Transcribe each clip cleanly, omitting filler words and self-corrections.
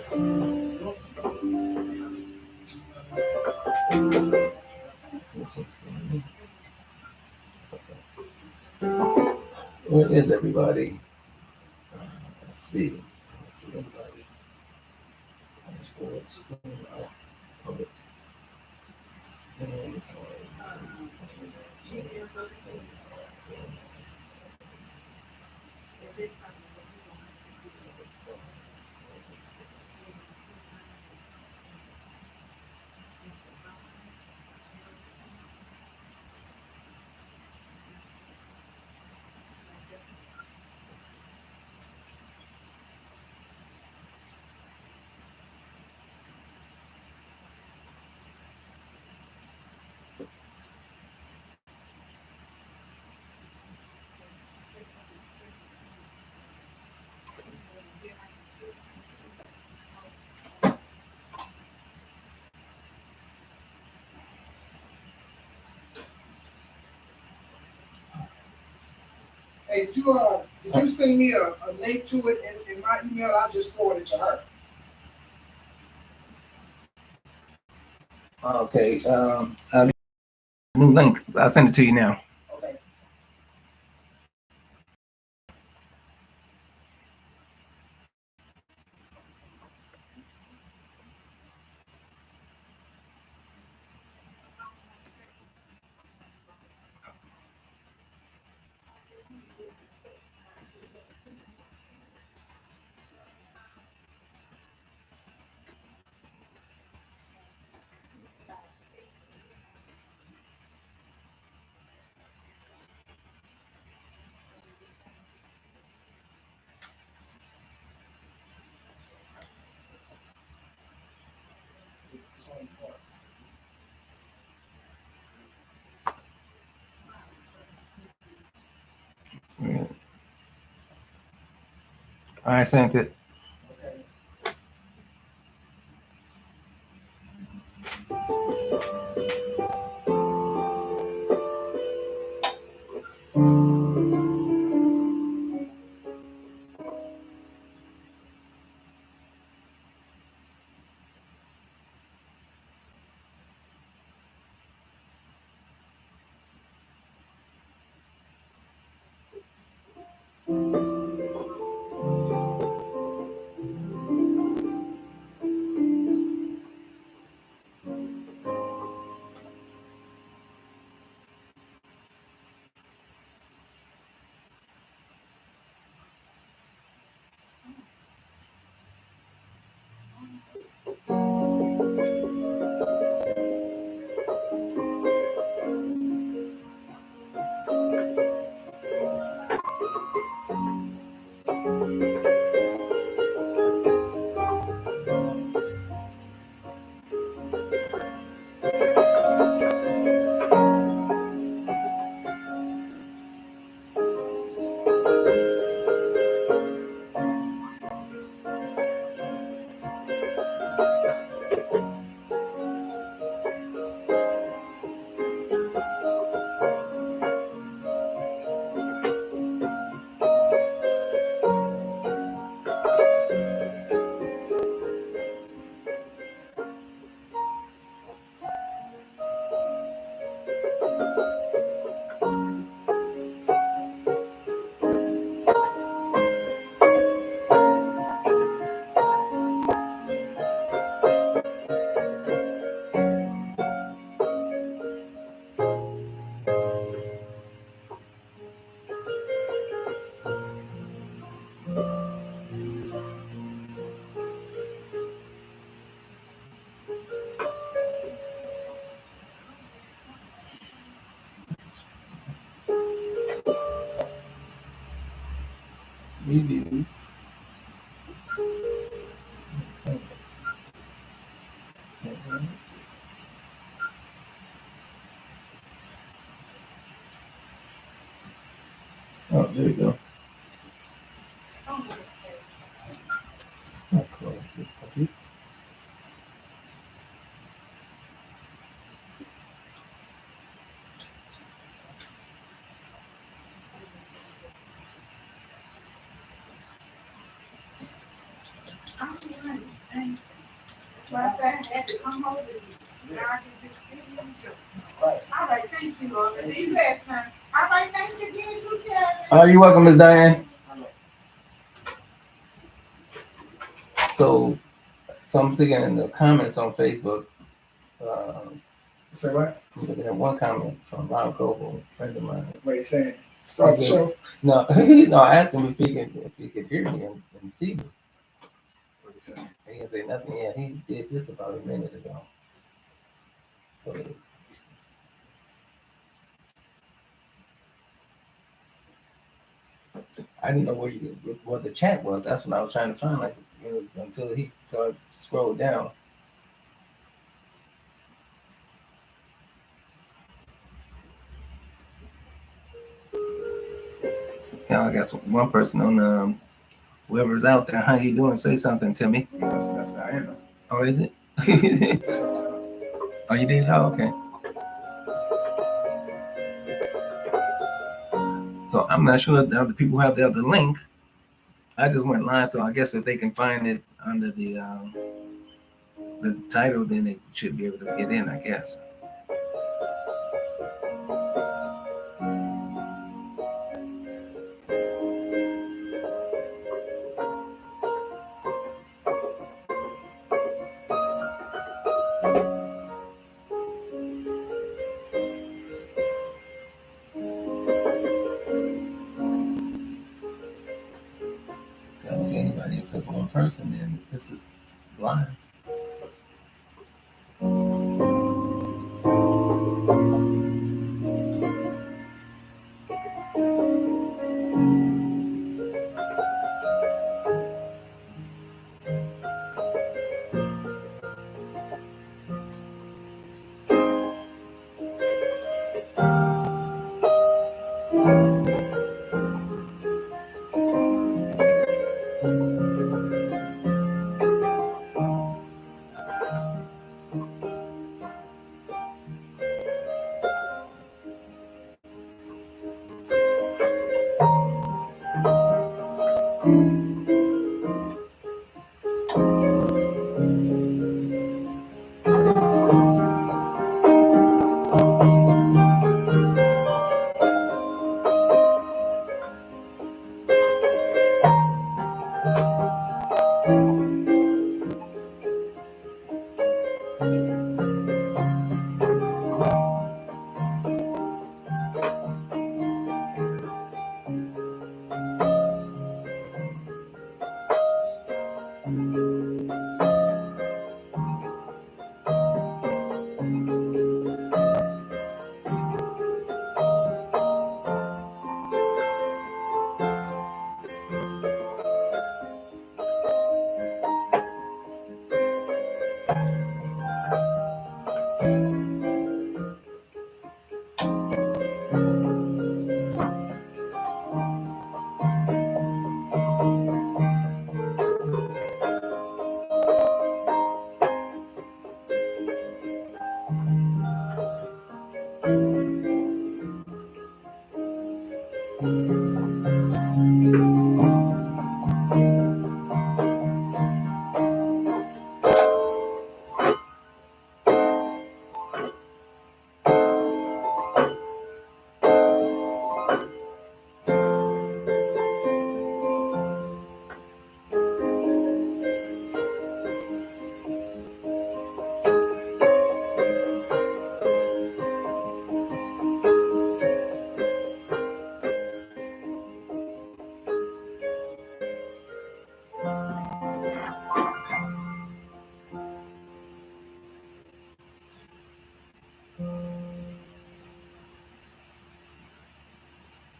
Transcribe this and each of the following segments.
Where is everybody? Let's see. Let's see everybody. Dashboard, screen, public. And, Hey, did you send me a link to it in my email? I just forwarded it to her. Okay. New link. I'll send it to you now. Okay. It's on part. I sent it. Okay. Reviews. Oh, there you go. Well, I said I had to come over to you. Now I can just give you the joke. Right. All right, thank you, Lord. See you last time. All right, thanks again, too, Kevin. Oh, you're welcome, Miss Diane. So I'm looking in the comments on Facebook. Say what? I'm looking at one comment from Ron Coble, a friend of mine. What he saying? Start the show? No, no, I asked him if he could hear me and see me. What he saying? He didn't say nothing yet. He did this about a minute ago. So I didn't know what the chat was. That's what I was trying to find. Like, until he started scroll down. So, I guess one person on whoever's out there, how you doing? Say something to me. That's Diana. Oh, is it? Oh, you did? Oh, okay. So I'm not sure if the other people have the other link. I just went live, so I guess if they can find it under the title, then they should be able to get in, I guess. So I don't see anybody except one person, then this is live.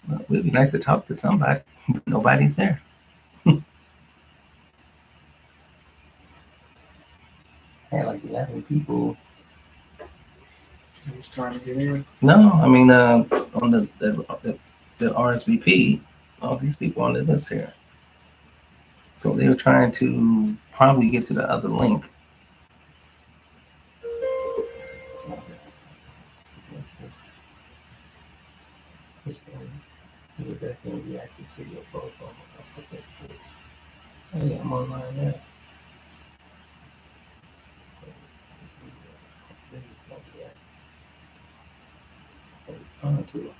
Well, it would be nice to talk to somebody, but nobody's there. I had like 11 people. Who's trying to get in? No, I mean, on the RSVP, all these people on the list here. So they were trying to probably get to the other link. What's this? You were definitely reacted to your profile. Oh yeah, I'm online now. Yeah. It's hard to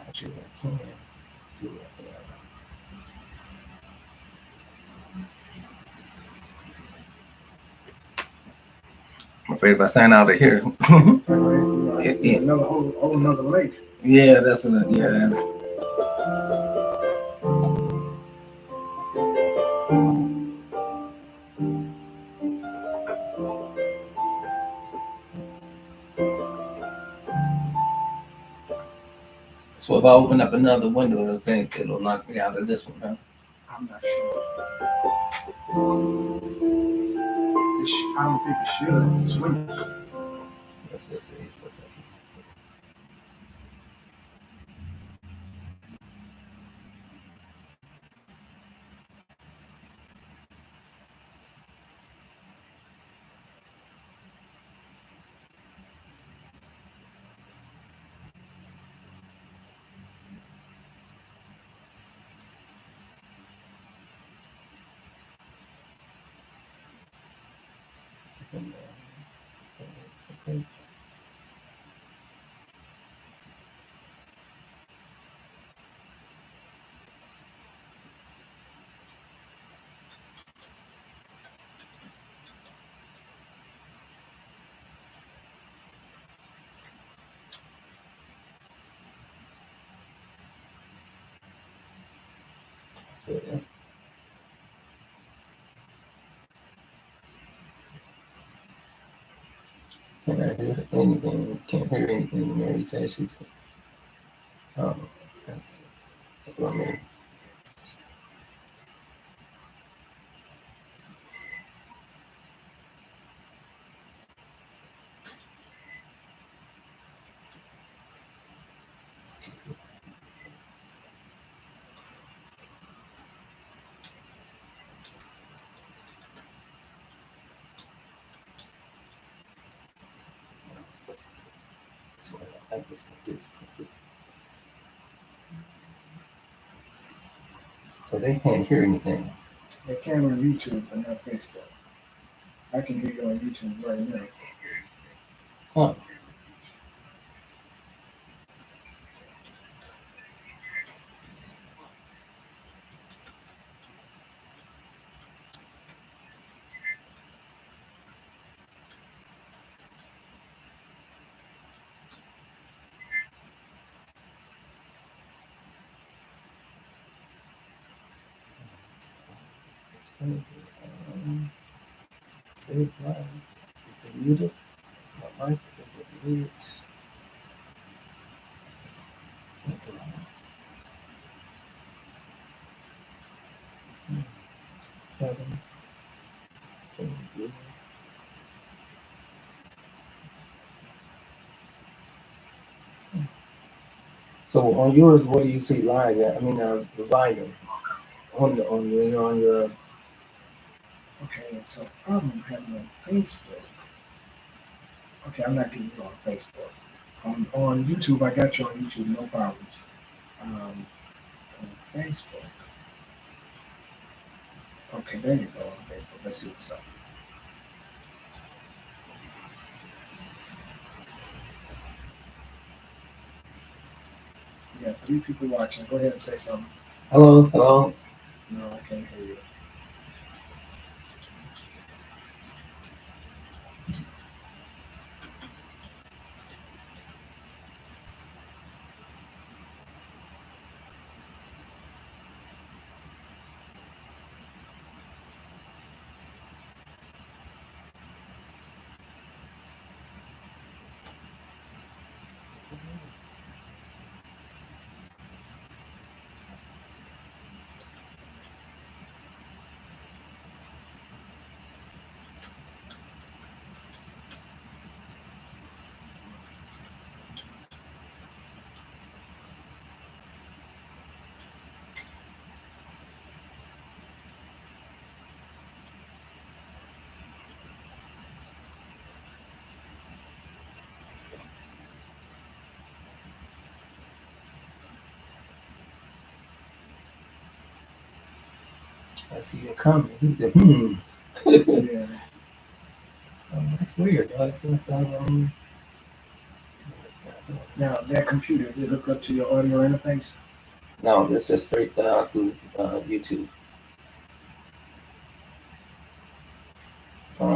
actually I can do it. Yeah. I'm afraid if I sign out of here, another whole another lake. Yeah, that's what. Yeah. So if I open up another window, it'll say it'll knock me out of this one, huh? I'm not sure. I don't think it should. It's Windows. Let's just see. What's up? Okay. So, yeah. Can I hear anything? Can't hear anything. Mary says she's. That's what I mean. So they can't hear anything. They can on YouTube, but not Facebook. I can hear you on YouTube right now. Huh. Save live. Is it muted? My mic is it muted? Seven. So on yours, what do you see live at? I mean, the volume on your. Okay, so problem I'm having on Facebook. Okay, I'm not getting you on Facebook. On YouTube, I got you on YouTube, no problems. On Facebook. Okay, there you go on Facebook. Let's see what's up. You got 3 people watching. Go ahead and say something. Hello, hello. No, I can't hear you. I see you coming. He said, Yeah. That's weird. It's just, Now that computer, is it hooked up to your audio interface? no, this is straight through YouTube. I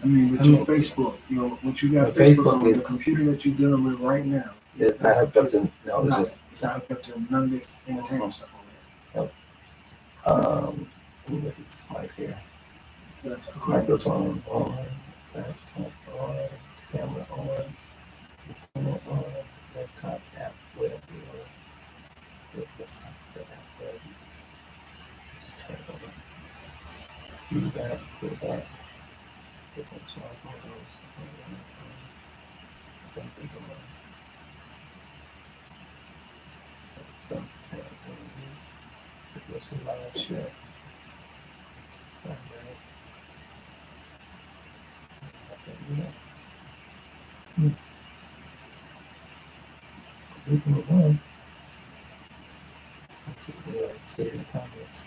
mean, with your Facebook, what you got My Facebook, Facebook on the is- computer that you're dealing with right now. It's not hooked up to. No, it's No, just. it's not hooked up to none of this entertainment stuff over Let me look at this mic here. there. So that's Microphone on, laptop on, camera on, antenna on, desktop app web viewer. With this the app web. Just turn it over. Feedback, feedback. Different smart photos. Speakers on. Some things. There's a lot of shit. It's not right. Everything is on. Let's see, let's see the comments.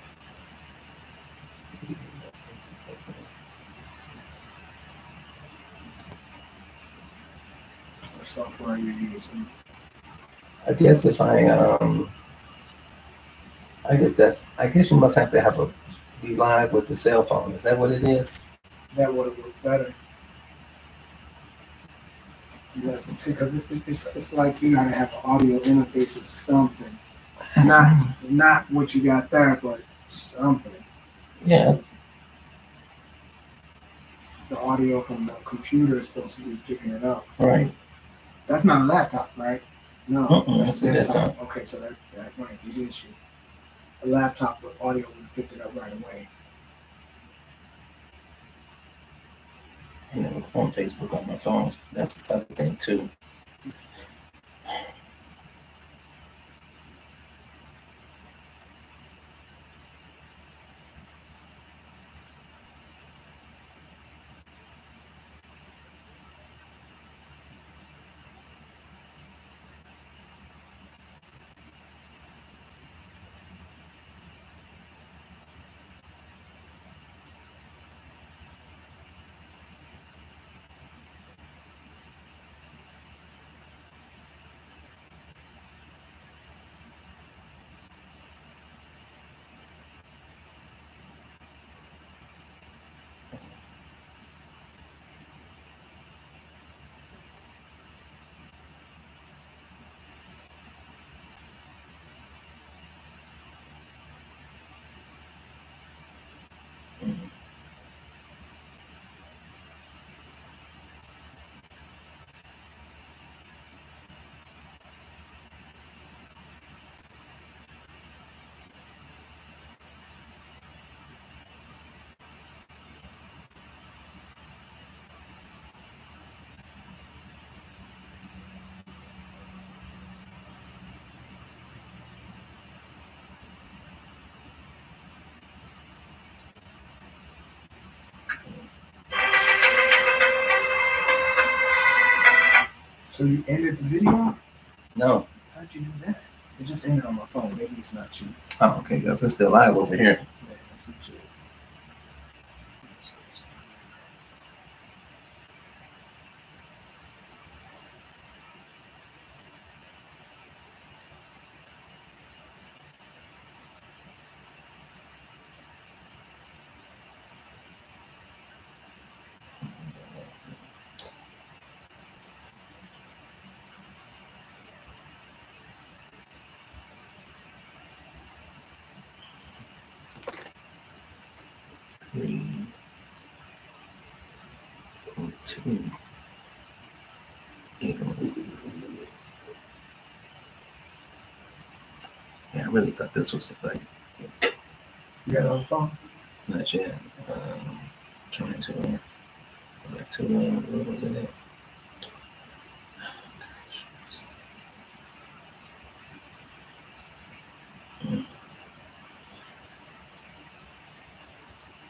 What software you're using. I guess if I guess you must have to have be live with the cell phone. Is that what it is? That would have worked better. Yes, because it's like you gotta have an audio interface or something. Not what you got there, but something. Yeah. The audio from the computer is supposed to be picking it up. Right. That's not a laptop, right? No, that's that's a desktop. Okay, so that might be the issue. A laptop with audio would have picked it up right away. You know, on Facebook on my phone. That's the other thing too. So you ended the video? No. How'd you do that? It just ended on my phone. Maybe it's not you. Oh, okay, guys, it's still live over here. Yeah, that's not you. Three, two, eight. Yeah, I really thought this was like You got it on the phone? not yet. Trying to go back to what was in it?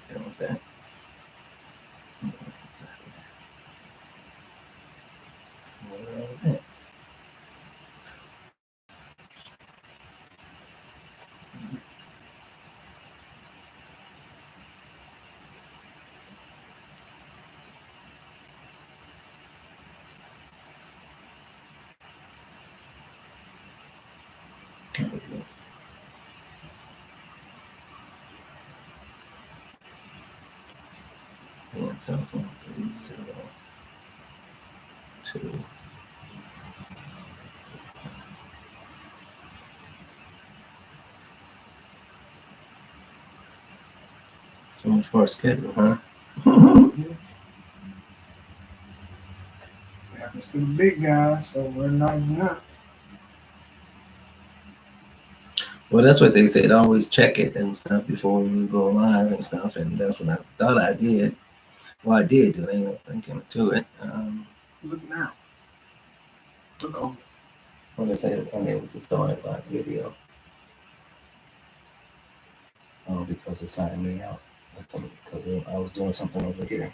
You know what that? Where was it? And so 302. So much for a schedule, huh? It happens to the big guys, so we're not enough. Well, that's what they said. Always check it and stuff before you go live and stuff. And that's what I thought I did. Well, I did do it. Ain't no thinking to it. Look now. Look over. When they say I'm able to start live video. Oh, because it signed me out. I think because I was doing something over here.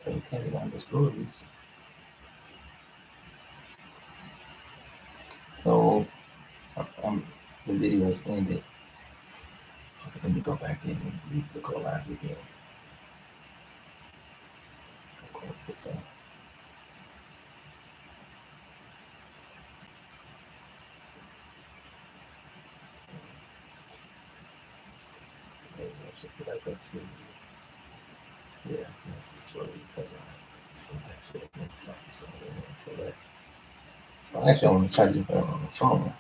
So you can't get on the stories. So the video is ended. Okay, let me go back in and go live again. Of course, it's yeah, that's what we put on. So actually, it looks like something. So that. Well, actually, I want to try to do that on the phone.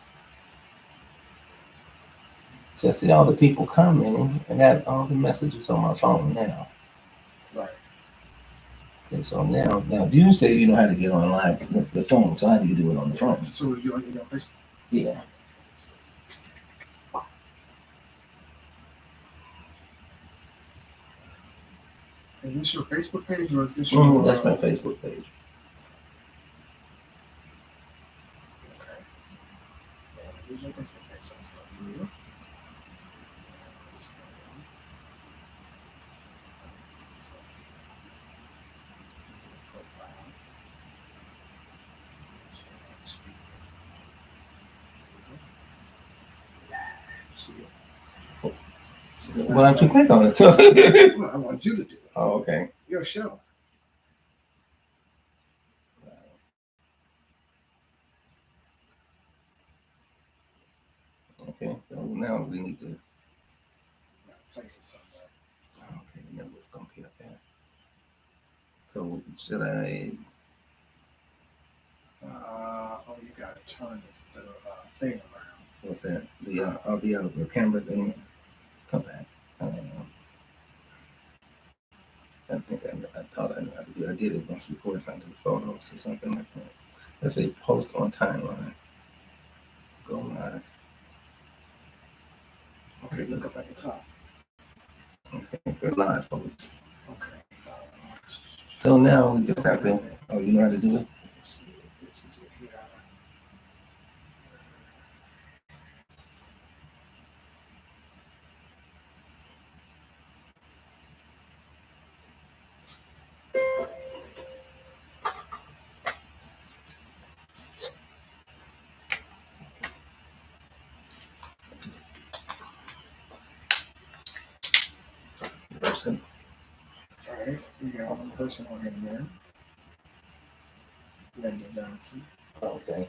So I see all the people commenting. I got all the messages on my phone now. Right. Okay, so now you say you know how to get on live the phone. So how do you do it on the phone? So you're on Facebook? Yeah. Is this your Facebook page or is this your? That's my Facebook page. Okay. Here's your Facebook page. So it's not you. Profile. See it. Why don't you click on it? So. Well, I want you to do it. Oh, okay. Your show. Okay, so now we need to. Place it somewhere. Okay, now it's gonna be up there. So should I? You gotta turn the thing around. What's that? The camera thing. Come back. I think I thought I knew how to do it. I did it once before. It's under photos or something like that. Let's say post on timeline. Go live. Okay, look up at the top. Okay, go live, folks. Okay. So now we just have to. Oh, you know how to do it? This is it here. Person. All right, we got one person on here now. Linda Johnson. Okay.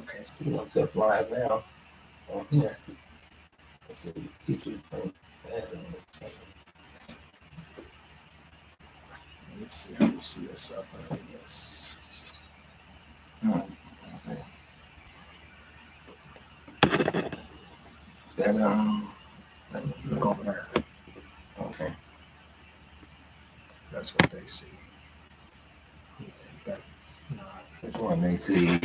Okay. See, I'm just live now on here. Let's see. YouTube thing. Let's see how you see yourself on this. Is that Look over there. okay? That's what they see. That's not. Which one they see?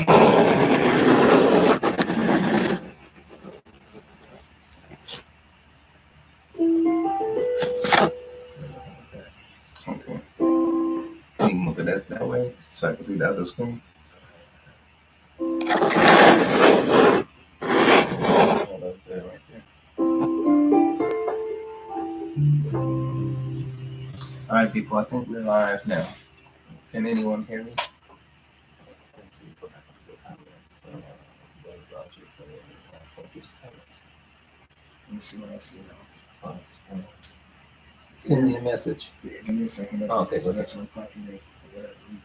Okay. You can move it that way so I can see the other screen. Oh, that's good right there. All right, people. I think we're live now. Can anyone hear me? Let's see what I can do. Comments. Let me see what I see now. Send me a message. Yeah, give me a second. Oh, okay, so that's unpopulated for whatever reason.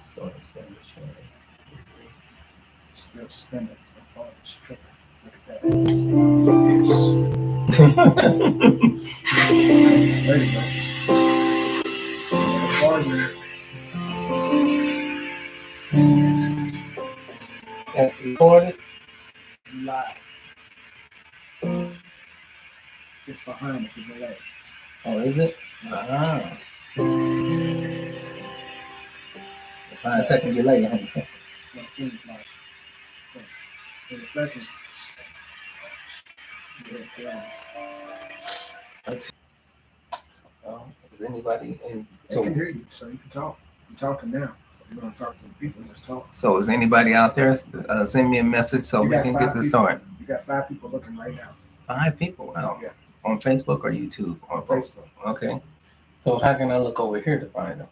Start expenditure. Still spinning. The phone is tripping. Look at that. Yes. There you go. Recording. That's recorded. Live. It's behind us a delay. Oh, is it? Ah. A 5 second delay. That's what it seems like. In a second. Yeah. Is anybody in? They can hear you, so you can talk. You're talking now, so you're gonna talk to the people. Just talk. So is anybody out there? Send me a message so You we got can five get this people. started. You got 5 people looking right now. 5 people. Wow. Yeah. On Facebook or YouTube or both? Facebook. Okay. So how can I look over here to find them?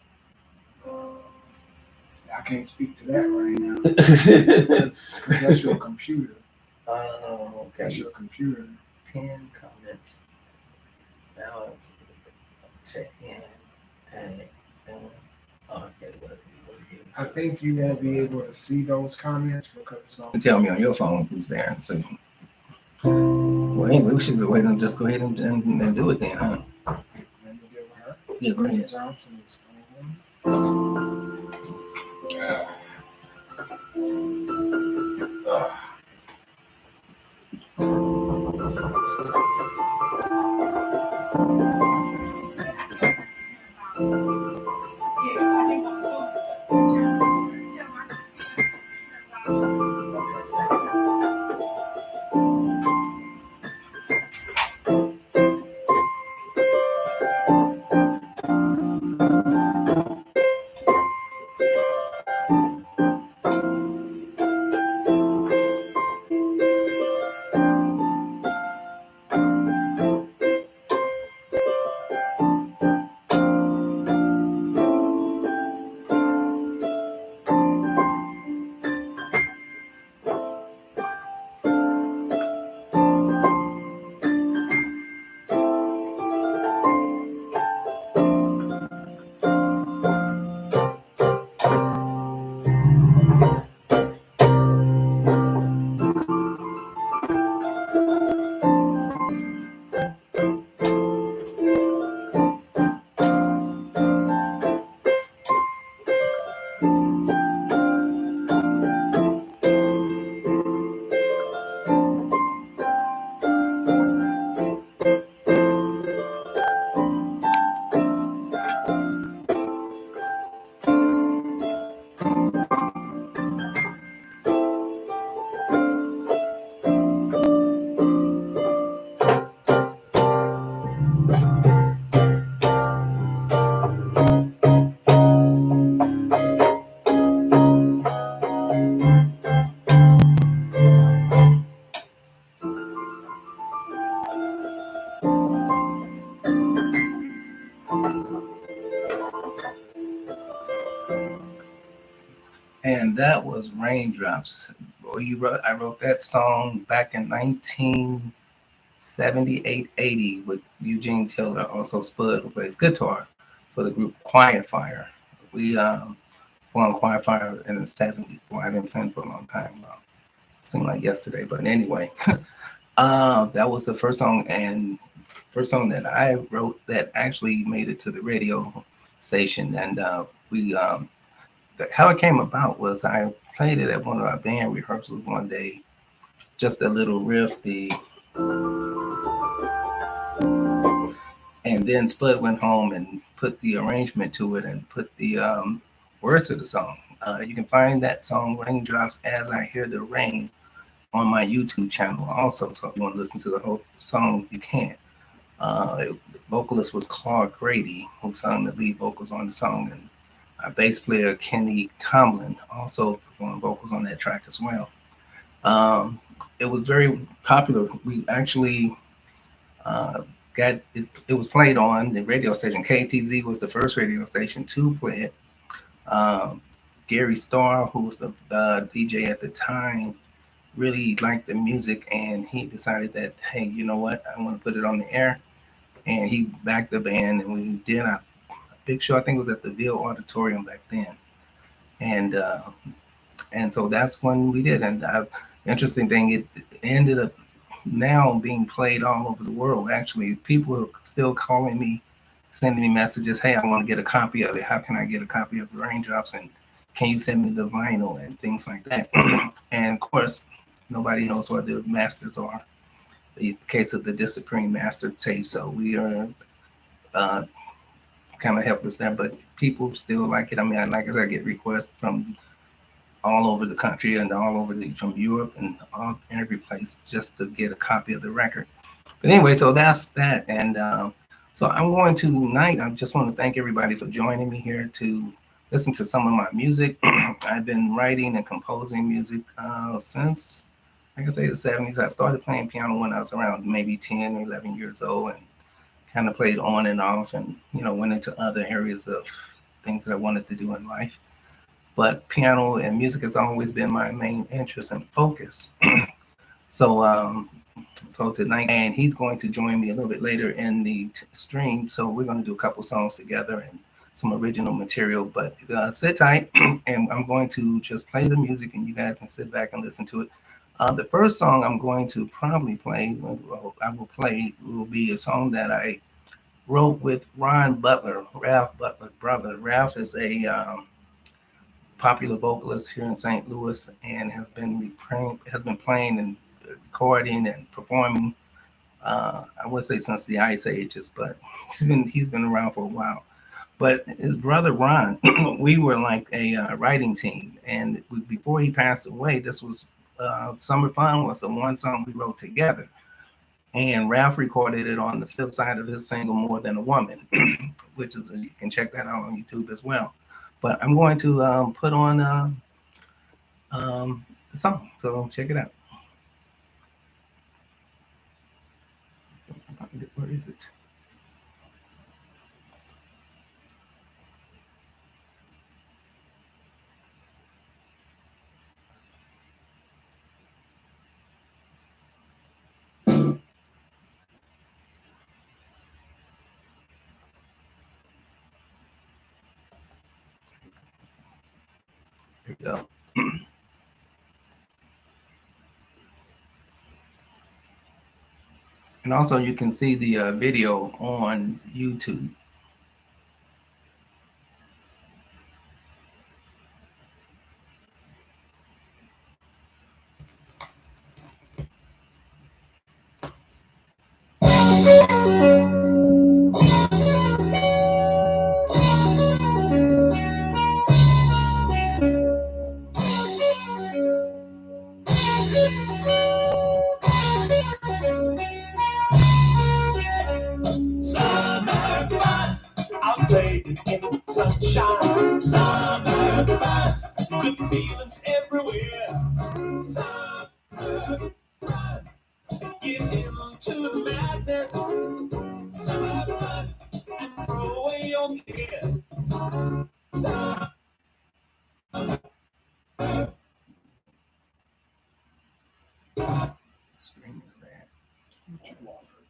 I can't speak to that right now. Oh, Because that's your computer. okay. That's your computer. 10 comments. Now it's check in. Tag. Okay. What I think you won't be able to see those comments because it's going to tell me on your phone who's there. So, well, anyway, we should go ahead and just go ahead and do it then, huh? Let me deal with her. Yeah, go ahead. Johnson is And that was Raindrops. Boy, I wrote that song back in 1978, 80 with Eugene Taylor, also Spud, who plays guitar for the group Quiet Fire. We formed Quiet Fire in the 70s. Boy, I've been playing for a long time. Seemed like yesterday, but anyway, that was the first song that I wrote that actually made it to the radio station. And how it came about was I played it at one of our band rehearsals one day, just a little riff, and then Spud went home and put the arrangement to it and put the words to the song. You can find that song Raindrops as I Hear the Rain on my YouTube channel also. So if you want to listen to the whole song, you can. The vocalist was Clark Grady, who sung the lead vocals on the song, and our bass player Kenny Tomlin also performed vocals on that track as well. It was very popular. We actually got it. It was played on the radio station. KTZ was the first radio station to play it. Gary Starr, who was the DJ at the time, really liked the music, and he decided that, hey, you know what, I want to put it on the air. And he backed the band, and we did. big show. I think it was at the Ville Auditorium back then, and so that's when we did. And interesting thing, it ended up now being played all over the world. Actually, people are still calling me, sending me messages. Hey, I want to get a copy of it. How can I get a copy of the Raindrops? And can you send me the vinyl and things like that? And of course, nobody knows where the masters are. The case of the disappearing master tape. So we are kind of helpless there, but people still like it. I mean, like I said, I get requests from all over the country and from Europe and every place just to get a copy of the record. But anyway, so that's that. And so I'm going to tonight. I just want to thank everybody for joining me here to listen to some of my music. I've been writing and composing music since, like I say, the 70s. I started playing piano when I was around maybe 10 or 11 years old, and kind of played on and off, and went into other areas of things that I wanted to do in life. But piano and music has always been my main interest and focus. So so tonight, and he's going to join me a little bit later in the stream. So we're going to do a couple songs together and some original material. But sit tight, and I'm going to just play the music, and you guys can sit back and listen to it. The first song I'm going to probably play, will be a song that I wrote with Ron Butler, Ralph Butler's brother. Ralph is a popular vocalist here in St. Louis and has been playing and recording and performing. I would say since the Ice Ages, but he's been around for a while. But his brother Ron, we were like a writing team, and before he passed away, this was "Summer Fun" was the one song we wrote together. And Ralph recorded it on the flip side of his single "More Than a Woman," which is, you can check that out on YouTube as well. But I'm going to put on the song, so check it out. Where is it? Here we go. And also, you can see the video on YouTube. Sunshine, summer fun, good feelings everywhere. Summer fun, get into the madness. Summer fun, and throw away your cares. Summer Streaming that. Richard Wafford.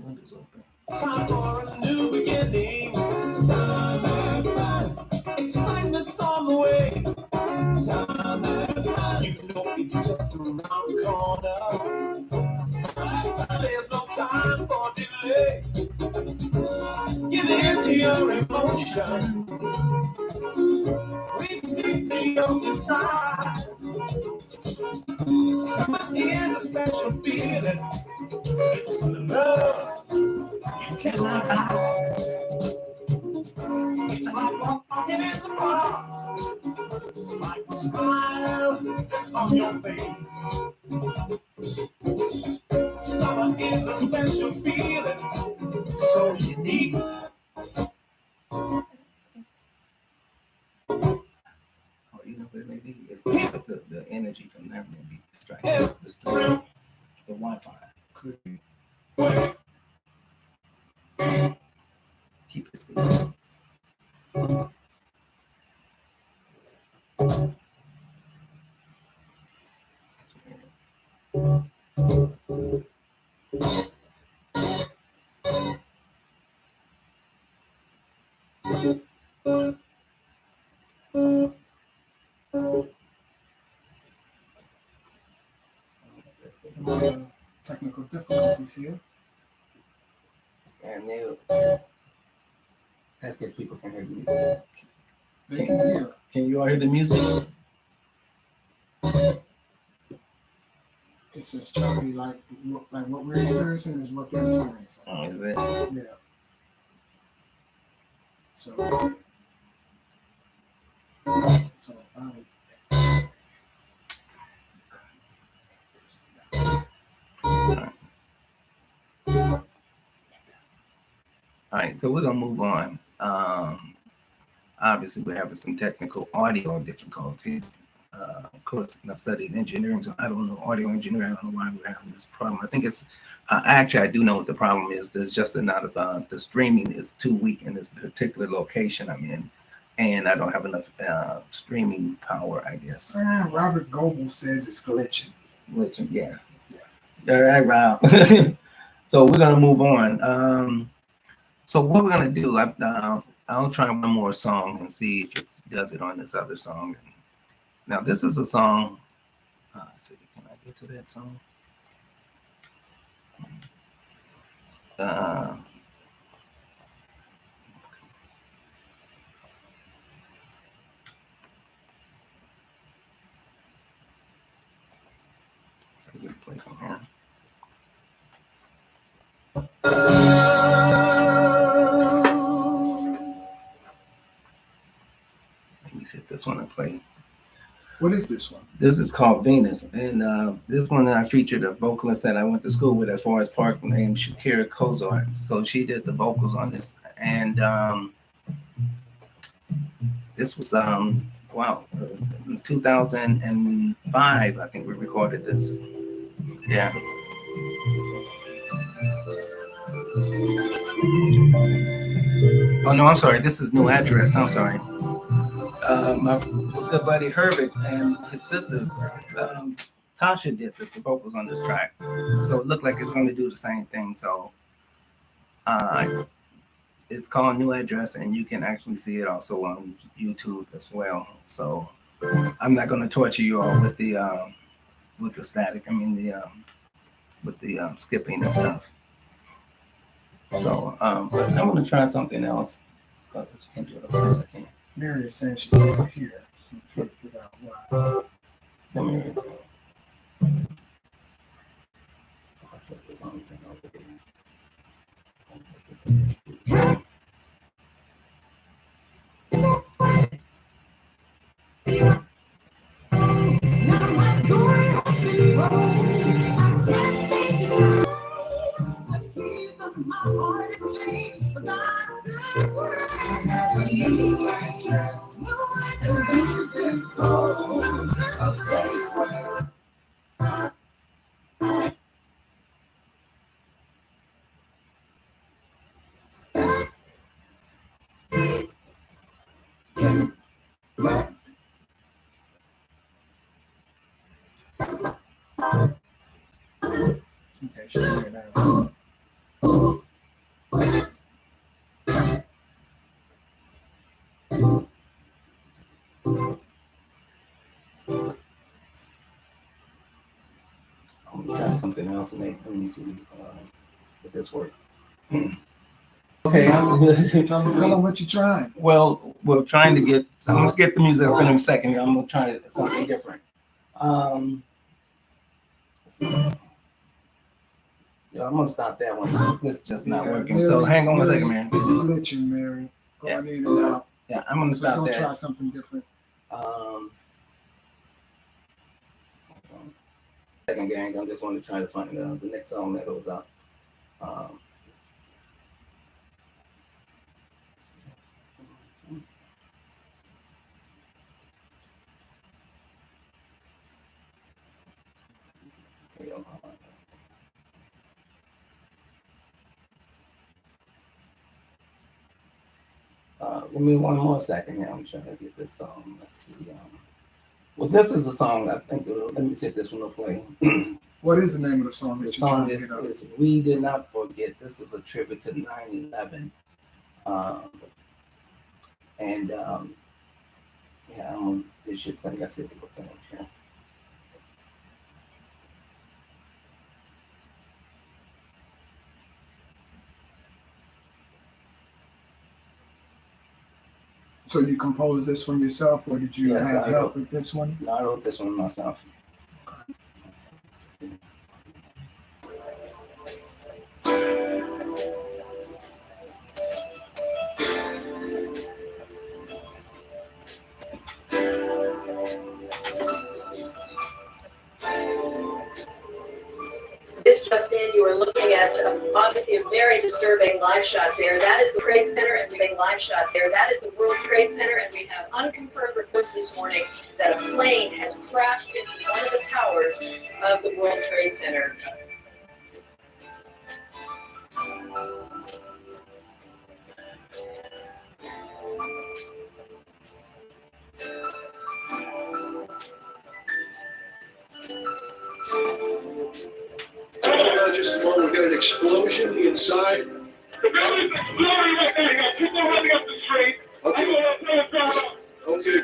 Windows open. time for a new beginning. Summer fun, excitement's on the way. Summer fun, you know it's just around the corner. Summer fun, there's no time for delay. Give in to your emotions. Reach deeply on inside. Summer is a special feeling. It's love you cannot hide. It's like walking in the park, like a smile that's on your face. Summer is a special feeling, so unique. Or what maybe is the energy from that maybe distracting the stream, the Wi-Fi. Could be. Keep it still. He's here. And that's good. People can hear the music. They can hear. Can you all hear the music? It's just choppy, like what we're experiencing is what they're experiencing. Oh, is it? Yeah. So finally. All right, so we're gonna move on. Obviously, we're having some technical audio difficulties. Of course, I've studied engineering, so I don't know audio engineering. I don't know why we're having this problem. I think it's actually I do know what the problem is. There's just not of the streaming is too weak in this particular location I'm in, and I don't have enough streaming power. I guess. Robert Goebel says it's glitching. Glitching, yeah. All right, Rob. So we're gonna move on. So what we're gonna do, I'll try one more song and see if it does it on this other song. Now this is a song. Let's see, can I get to that song? So we play from here. Let me see if this one I play. What is this one? This is called Venus, and this one I featured a vocalist that I went to school with at Forest Park named Shakira Kozart. So she did the vocals on this, and this was wow, 2005 I think we recorded this. Yeah. Oh no, I'm sorry. This is New Address. I'm sorry. My good buddy Herbert and his sister Tasha did the vocals on this track, so it looked like it's going to do the same thing. So it's called New Address, and you can actually see it also on YouTube as well. So I'm not going to torture you all with the static. I mean with the skipping and stuff. So but I'm going to try something else. But you can do it as I can. Mary is saying she can't hear. So I'm trying to figure out why. Come here. I'll set this on over here. Okay, she's here now. I'm gonna try something else. Let me see if this works. Okay, Tell them what you're trying. Well, we're trying to get. I'm gonna get the music up in a second. I'm gonna try something different. Yeah, I'm gonna stop that one. It's just not working. Mary, So hang on a second, Mary, man. It's glitching, Mary. Going in and out. Yeah, I'm gonna stop We're that. gonna try something different. Second, gang. I just want to try to find the next song that goes up. Give me one more second here. I'm trying to get this song. Let's see. Well, this is a song I think. Let me see if this one will play. What is the name of the song? The song is "We Did Not Forget." This is a tribute to 9/11. And yeah, this should play. I see if it will play here. So you composed this one yourself, or did you Yes, have I help wrote- with this one? No, I wrote this one myself. This just in, you are looking at obviously a very disturbing live shot there. That is the Trade Center, and the big live shot there. That is the World Trade Center, and we have unconfirmed reports this morning that a plane has crashed into one of the towers of the World Trade Center. Just a moment, we got an explosion inside. The building's exploding right now. People running up the street. Okay.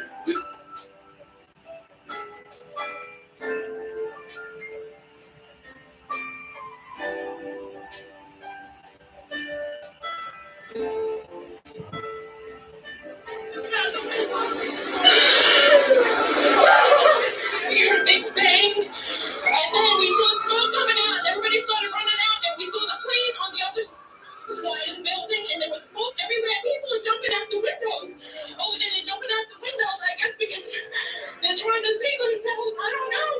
We heard a big bang, and then we saw smoke coming out, and everybody started running out, and we saw the plane on the other side of the building, and there was smoke everywhere. People are jumping out the windows. Oh, they're jumping out the windows, I guess, because they're trying to save themselves. I don't know.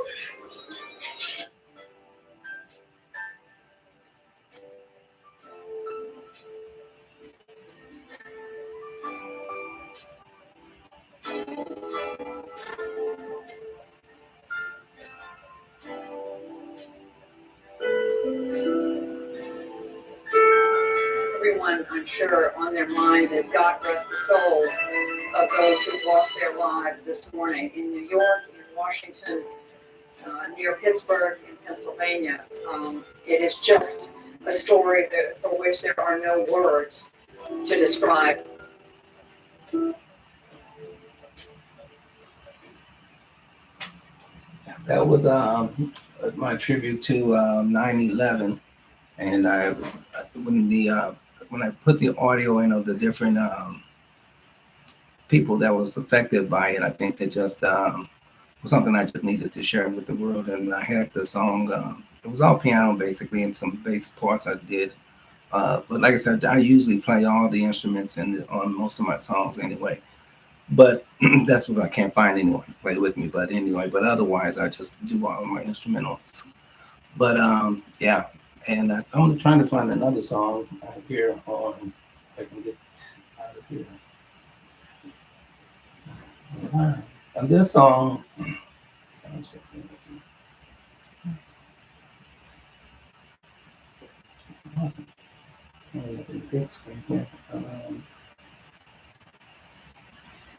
Everyone, I'm sure, on their mind is God rest the souls of those who lost their lives this morning in New York, in Washington, near Pittsburgh, in Pennsylvania. It is just a story for which there are no words to describe. That was my tribute to 9/11, and I was when I put the audio in of the different people that was affected by it. I think it just was something I just needed to share with the world, and I had the song. It was all piano basically, and some bass parts I did. But like I said, I usually play all the instruments on most of my songs anyway. But that's what I can't find anyone to play with me. But anyway, but otherwise, I just do all of my instrumentals. But yeah, and I'm trying to find another song here on. If I can get out of here. And this song.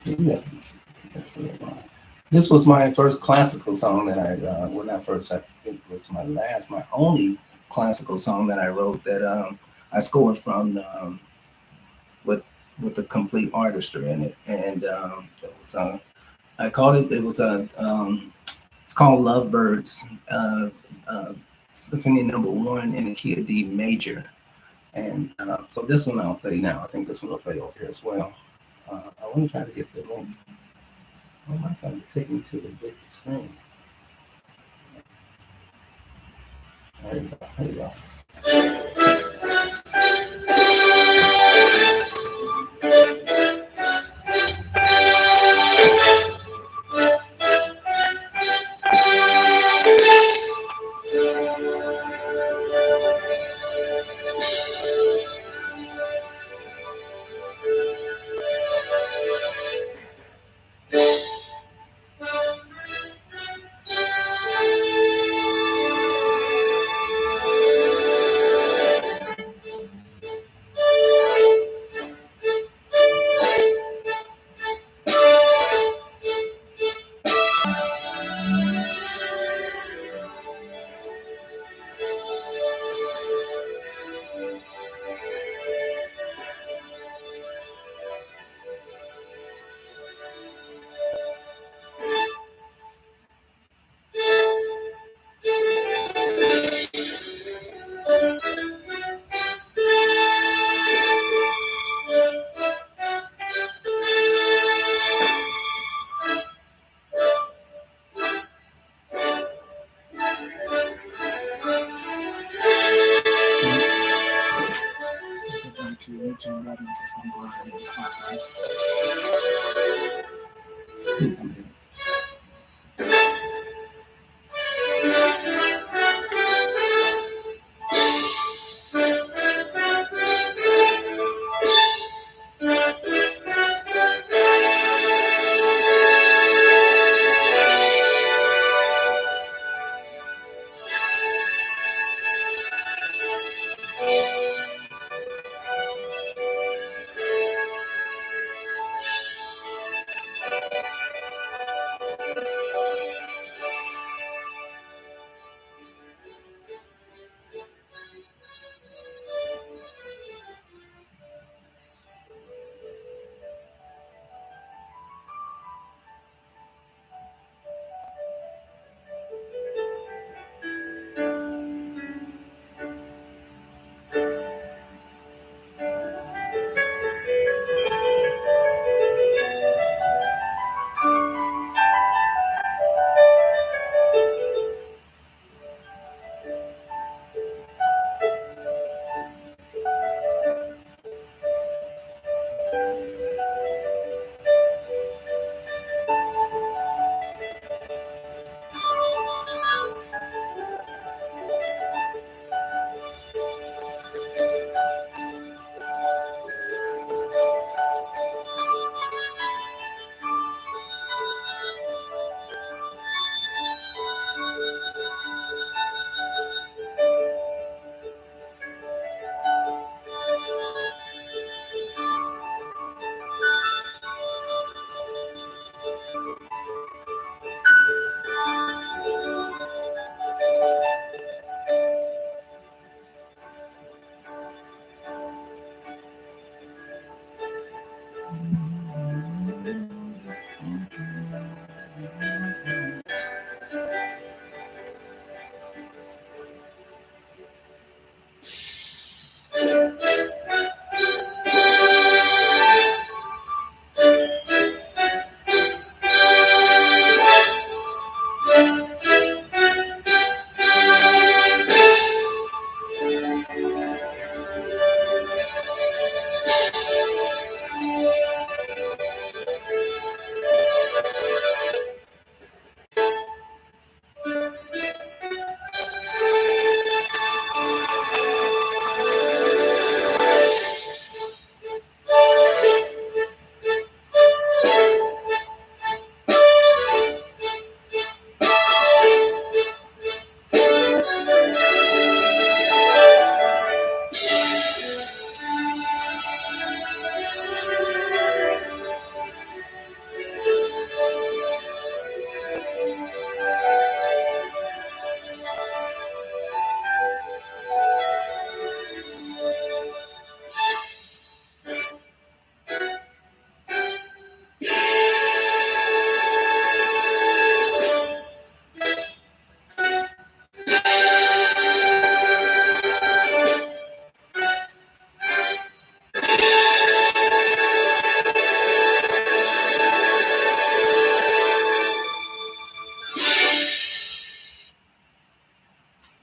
Yeah. This was my first classical song that well, not first, I think it was my only classical song that I wrote that I scored from with the complete orchestra in it, and it was I called it was it's called Lovebirds, Symphony Number 1 in the key of D major, and so this one I'll play now. I think this one will play over here as well. I want to try to get the link. Oh, my son, take me to the big screen. There you go. There you go. to YouTube, that means it's going to go ahead and copyright.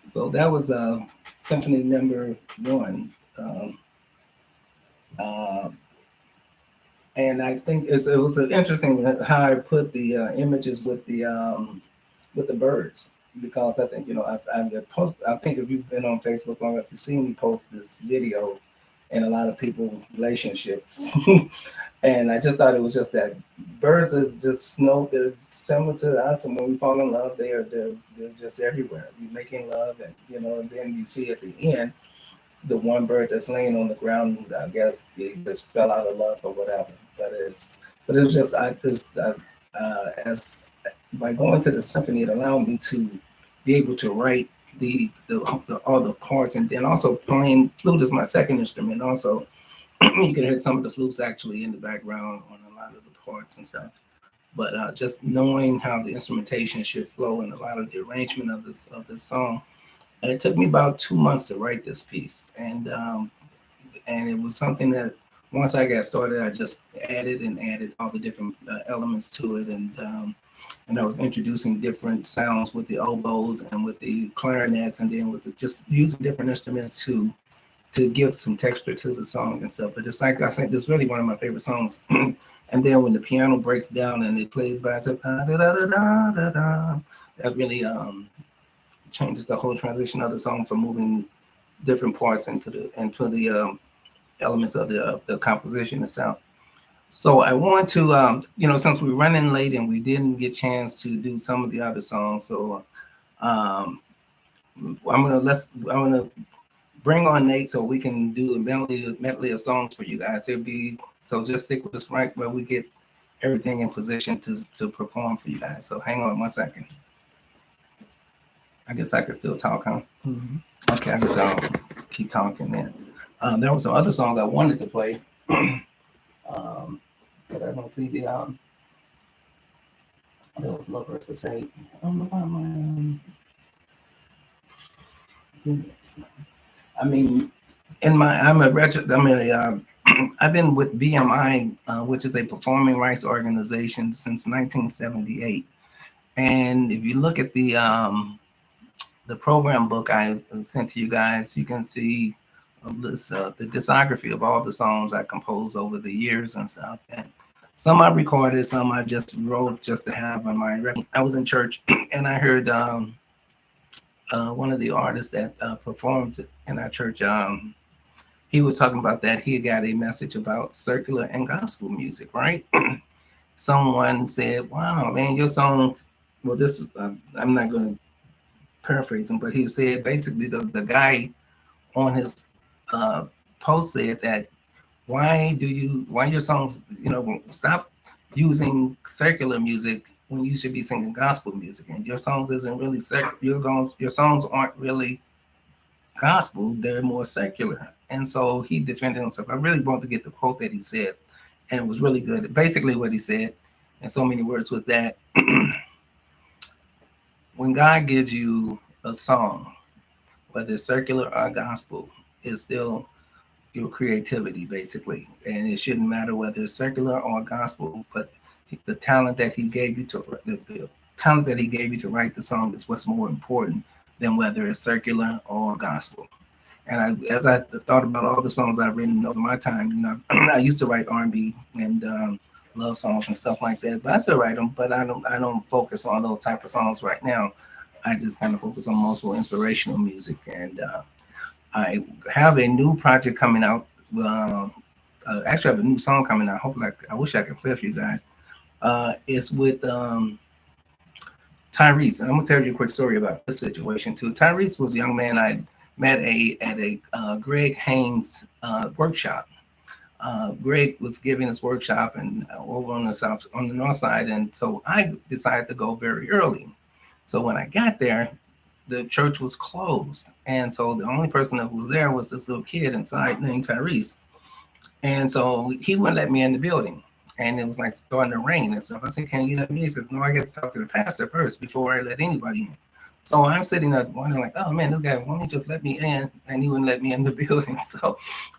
So that was Symphony Number 1. And I think it was interesting how I put the images with the birds, because I think I think if you've been on Facebook long enough, you've seen me post this video in a lot of people relationships. And I just thought it was just that birds are just they're similar to us, and when we fall in love, they're just everywhere. We're making love, and and then you see at the end the one bird that's laying on the ground. I guess he just fell out of love or whatever. But it's just as by going to the symphony, it allowed me to be able to write the all the parts, and then also playing flute is my second instrument. Also, you can hear some of the flutes actually in the background on a lot of the parts and stuff. But just knowing how the instrumentation should flow and a lot of the arrangement of this song, and it took me about 2 months to write this piece, and it was something that once I got started, I just added all the different elements to it, and I was introducing different sounds with the oboes and with the clarinets, and then with just using different instruments to to give some texture to the song and stuff. But it's like I said, this is really one of my favorite songs. And then when the piano breaks down and it plays by itself, da, da, da, da, da, da, that really changes the whole transition of the song from moving different parts into the elements of the composition itself. So I want to, since we're running late and we didn't get a chance to do some of the other songs, so I'm gonna bring on Nate so we can do a medley of songs for you guys. So just stick with us right where we get everything in position to perform for you guys. So hang on 1 second. I guess I can still talk, huh? Mm-hmm. Okay, I guess I'll keep talking then. There were some other songs I wanted to play, but I don't see the there was Love versus Hate. I don't know why I mean, I've been with BMI, which is a performing rights organization since 1978. And if you look at the program book I sent to you guys, you can see the discography of all the songs I composed over the years and stuff. And some I recorded, some I just wrote just to have on my record. I was in church and I heard one of the artists that performs in our church. He was talking about that he got a message about secular and gospel music, right? Someone said, "Wow, man, your songs." Well, this is I'm not going to paraphrase him, but he said basically the guy on his post said that why your songs stop using secular music when you should be singing gospel music, and your songs isn't really secular. Your songs aren't really gospel, they're more secular. And so he defended himself. I really want to get the quote that he said, and it was really good. Basically what he said in so many words was that when God gives you a song, whether it's secular or gospel, it's still your creativity, basically. And it shouldn't matter whether it's secular or gospel, but the talent that he gave you the talent that he gave you to write the song is what's more important than whether it's secular or gospel. And as I thought about all the songs I've written over my time, I used to write R&B and love songs and stuff like that, but I still write them, but I don't focus on those type of songs right now. I just kind of focus on mostly inspirational music. And I have a new project coming out. Actually, I have a new song coming out. Hopefully, I wish I could play it for you guys. It's with Tyrese, and I'm gonna tell you a quick story about this situation too. Tyrese was a young man I met at a Greg Haynes workshop. Greg was giving his workshop and over on the north side, and so I decided to go very early. So when I got there, the church was closed, and so the only person that was there was this little kid inside named Tyrese, and so he wouldn't let me in the building. And it was like starting to rain and stuff. I said, "Can you let me in?" He says, "No, I got to talk to the pastor first before I let anybody in." So I'm sitting there wondering, like, "Oh man, this guy won't he just let me in?" And he wouldn't let me in the building. So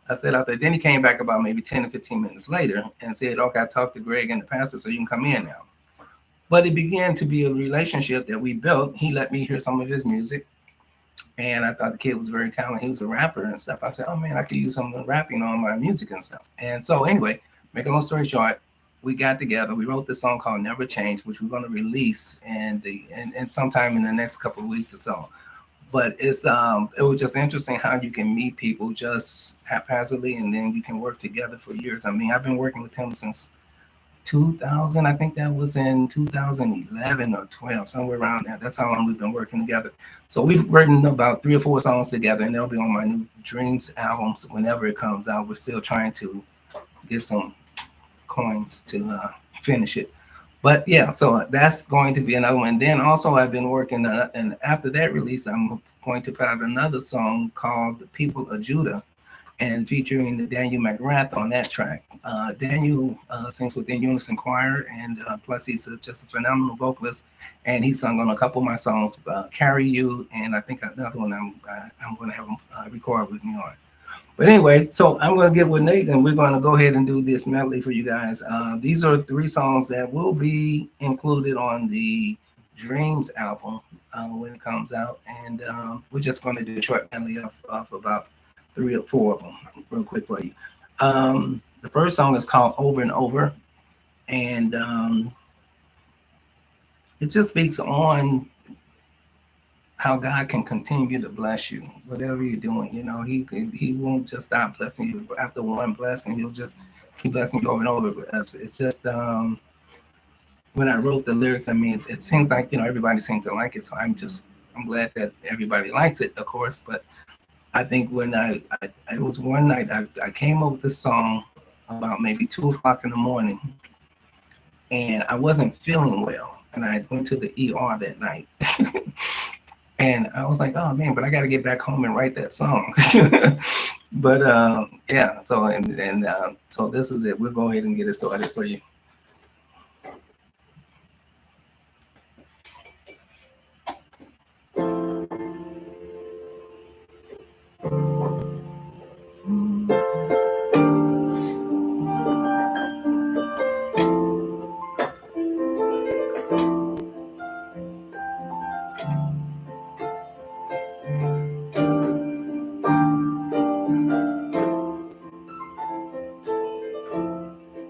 I said out there. Then he came back about maybe 10 or 15 minutes later and said, "Okay, I talked to Greg and the pastor, so you can come in now." But it began to be a relationship that we built. He let me hear some of his music, and I thought the kid was very talented. He was a rapper and stuff. I said, "Oh man, I could use some rapping on my music and stuff." And so anyway, make a long story short, we got together. We wrote this song called "Never Change," which we're going to release and sometime in the next couple of weeks or so. But it was just interesting how you can meet people just haphazardly, and then you can work together for years. I mean, I've been working with him since 2000. I think that was in 2011 or 12, somewhere around there. That's how long we've been working together. So we've written about 3 or 4 songs together, and they'll be on my new Dreams albums whenever it comes out. We're still trying to get some coins to finish it, but yeah, so that's going to be another one. And then also I've been working and after that release, I'm going to put out another song called "The People of Judah," and featuring Daniel McGrath on that track. Daniel sings with the Unison Choir, and plus he's just a phenomenal vocalist, and he sung on a couple of my songs, "Carry You," and I think another one I'm going to have him record with me on. But anyway, so I'm going to get with Nate, and we're going to go ahead and do this medley for you guys. These are 3 songs that will be included on the Dreams album when it comes out, and we're just going to do a short medley of about 3 or 4 of them real quick for you. The first song is called Over and Over, and it just speaks on how God can continue to bless you, whatever you're doing. You know, He won't just stop blessing you after one blessing. He'll just keep blessing you over and over. It's just when I wrote the lyrics, I mean, it seems like everybody seems to like it, so I'm glad that everybody likes it, of course. But I think when I it was one night I came up with this song about maybe 2 o'clock in the morning, and I wasn't feeling well, and I went to the ER that night. And I was like, oh man, but I got to get back home and write that song. But yeah, so so this is it. We'll go ahead and get it started for you.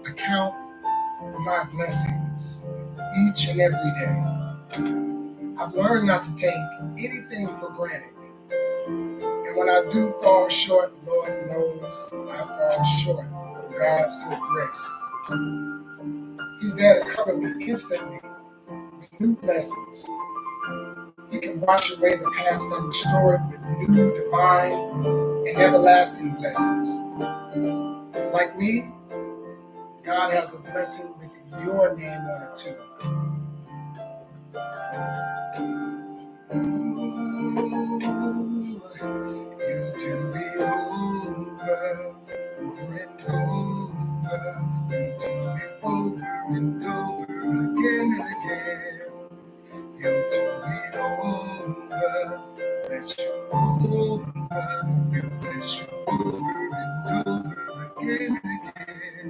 I count my blessings each and every day. I've learned not to take anything for granted. And when I do fall short, Lord knows I fall short of God's good grace. He's there to cover me instantly with new blessings. He can wash away the past and restore it with new, divine, and everlasting blessings. Like me, God has a blessing with your name on it too. You do it over and over. You do it over and over again and again. You do it over. Bless you over. You bless you over and over again and again.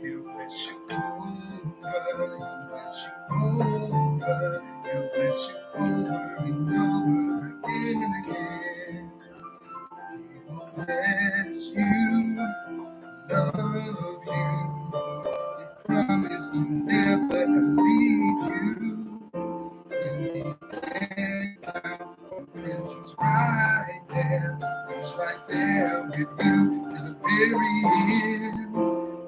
You bless you over. You bless you over. You bless you over and over again and again. He will bless you, love you. He promised to never leave you. When he thank God for Prince is right there. He's right there with you to the very end.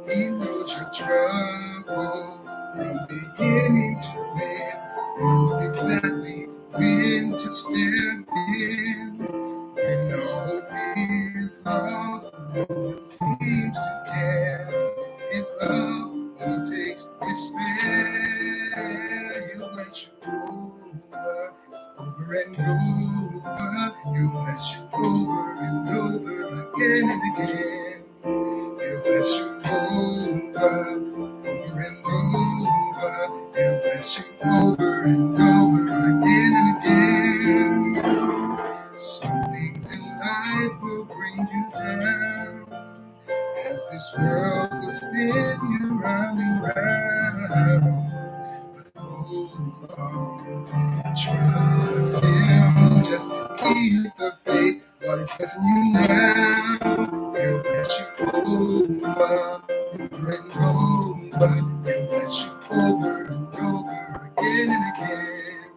He knows your troubles from beginning to end. Knows exactly when to step in. When no hope is lost, no one seems to care. His love overtakes despair. He'll bless you over and over. He'll bless you over and over again and again. He'll bless you over and over. He'll bless you over and over again and again. Some things in life will bring you down, as this world will spin you round and round. But hold on, trust Him, just keep the faith. God is blessing you now. He'll bless you over and over. He'll bless you over and over again and again.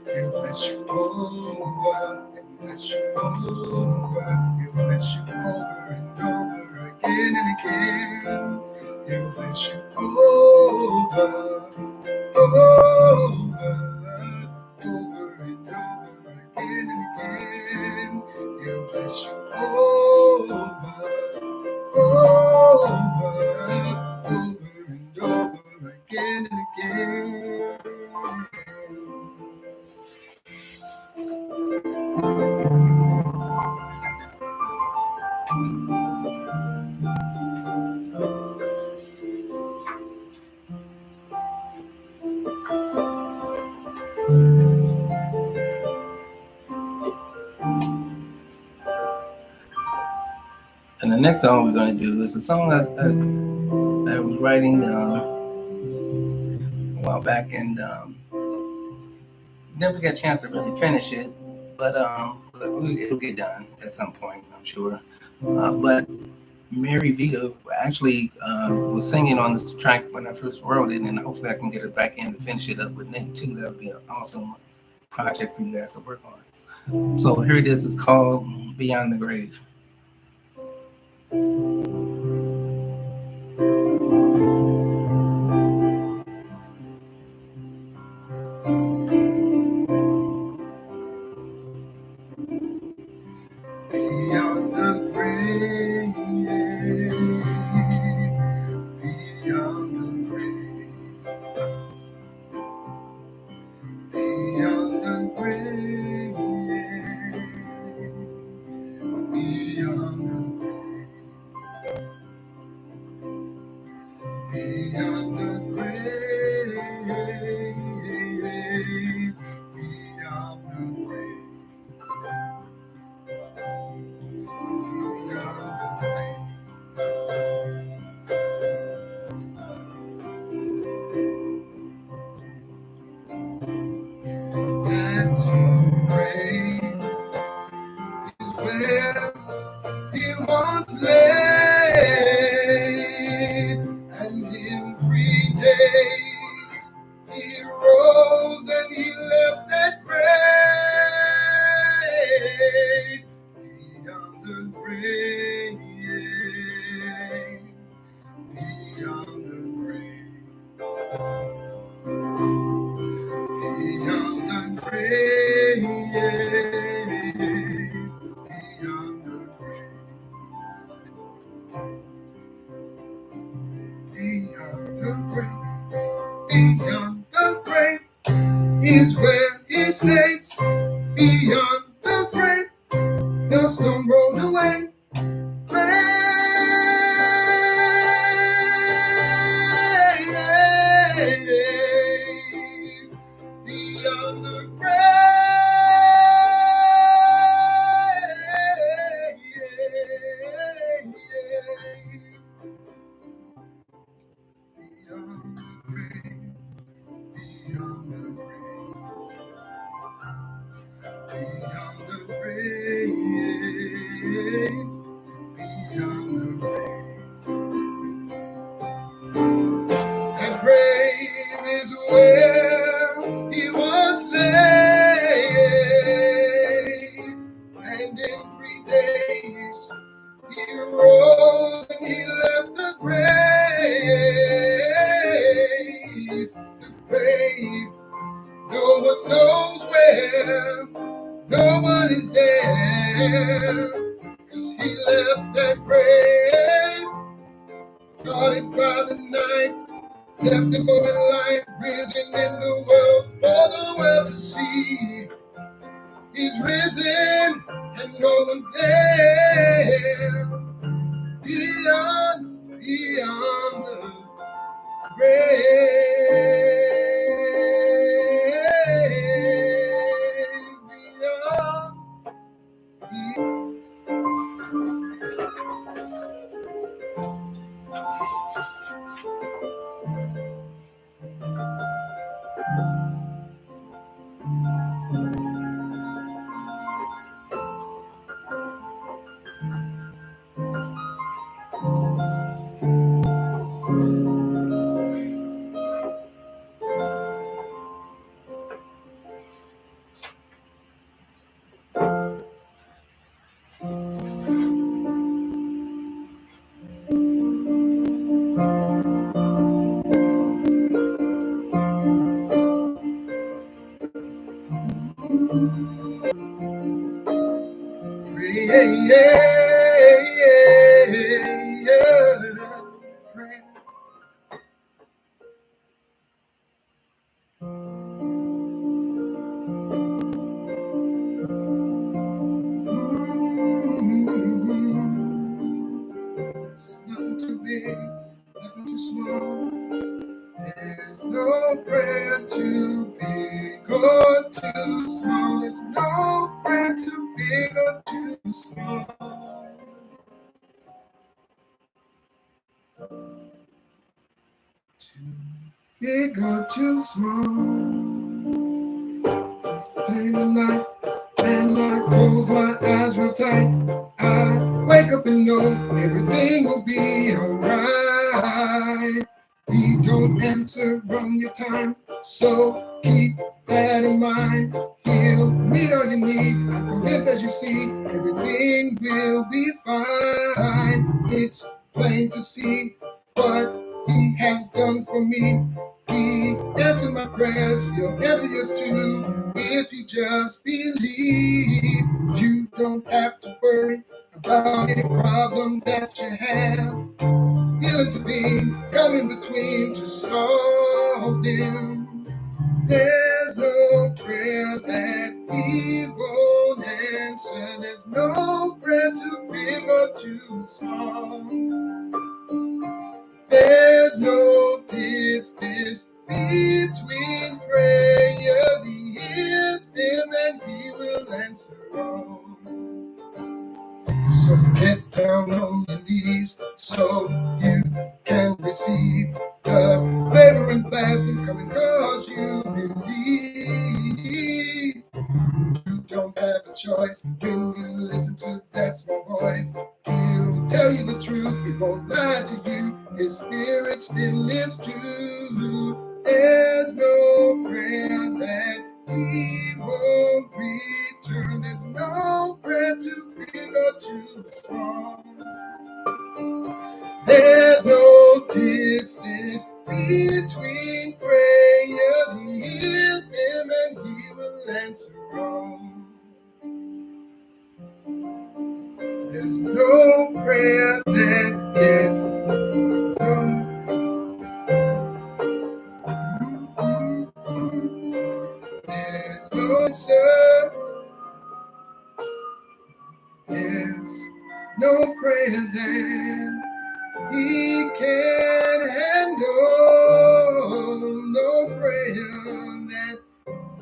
He'll bless you over and bless you over. He'll bless you over and over again and again. He'll bless you over and again. He'll bless you and over again and again. And the next song we're going to do is a song I was writing a while back, and never got a chance to really finish it, but it'll get done at some point, I'm sure. But Mary Vita actually was singing on this track when I first wrote it, and hopefully I can get it back in to finish it up with Nate too. That would be an awesome project for you guys to work on. So here it is. It's called Beyond the Grave. Beyond the grave, beyond the grave, beyond the grave, beyond the grave, beyond the grave, beyond the grave, beyond the grave. That grave is where he once lay, and in 3 days he rose and he left that grave. Beyond the grave, beyond the grave, beyond the grave, beyond the grave, beyond the grave, beyond the grave is where he stays. Beyond the grave, the stone rolled away. Grave, beyond the beyond the grave. That grave is where he once lay, and in 3 days he rose and he left the grave. The grave, no one knows where, no one is there, 'cause he left that grave, guarded by the night, left the moment light, risen in the world for the world to see. He's risen and no one's there, beyond the grave, beyond. Nothing too big, nothing too small. There's no prayer too big or too small. There's no prayer too big or too small. Too big or too small. It's late at night and I close my eyes real tight. I Wake up and know everything will be alright. We don't answer on your time, so keep that in mind. He'll meet all your needs. I'm convinced as you see, everything will be fine. It's plain to see what he has done for me. He answered my prayers, he'll answer yours too. If you just believe, you don't have to worry about any problem that you have. He'll intervene, come in between to solve them. There's no prayer that he won't answer. There's no prayer too big or too small. There's no distance between prayers. He hears them and he will answer all. So get down on your knees so you can receive the favor and blessings coming cause you believe. You don't have a choice when you listen to that small voice. He'll tell you the truth, he won't lie to you. His spirit still lives true. There's no prayer that he won't return. There's no prayer too big or too strong. There's no distance between prayers. He hears them and he will answer all. There's no prayer that gets done. There's no answer. There's no prayer that he can handle. No prayer that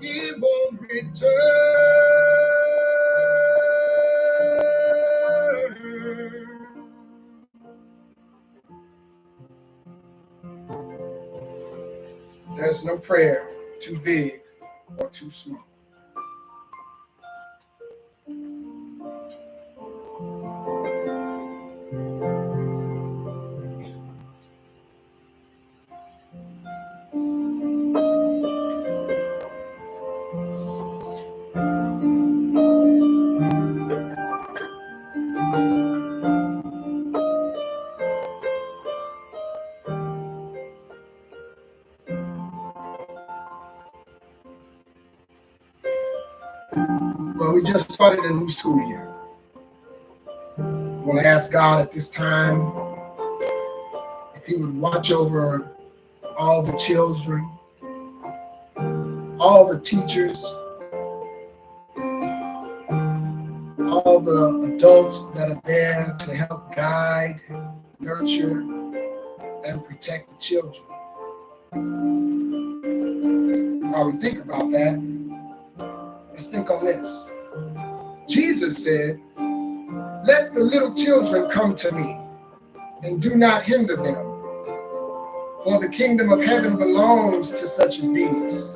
he won't return. There's no prayer too big or too small. Well, we just started a new school year. I want to ask God at this time if he would watch over all the children, all the teachers, all the adults that are there to help guide, nurture, and protect the children. While we think about that, let's think on this. Jesus said, "Let the little children come to me, and do not hinder them, for the kingdom of heaven belongs to such as these."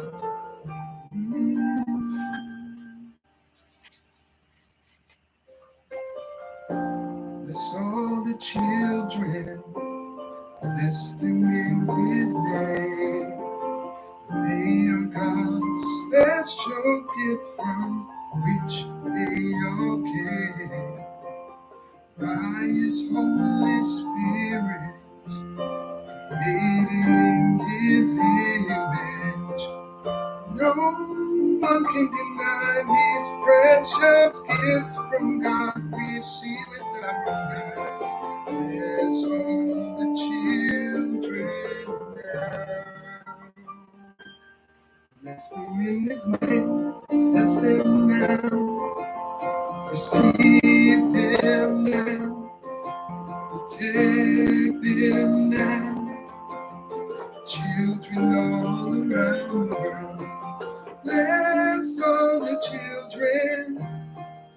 Bless all the children, bless them in his name. They are God's special gift from which they all came. By his Holy Spirit, made in his image. No one can deny these precious gifts from God we see with our eyes. Bless all the children now. Bless them in his name, bless them now. Receive them now, protect them now. Children all around the world. Bless all the children,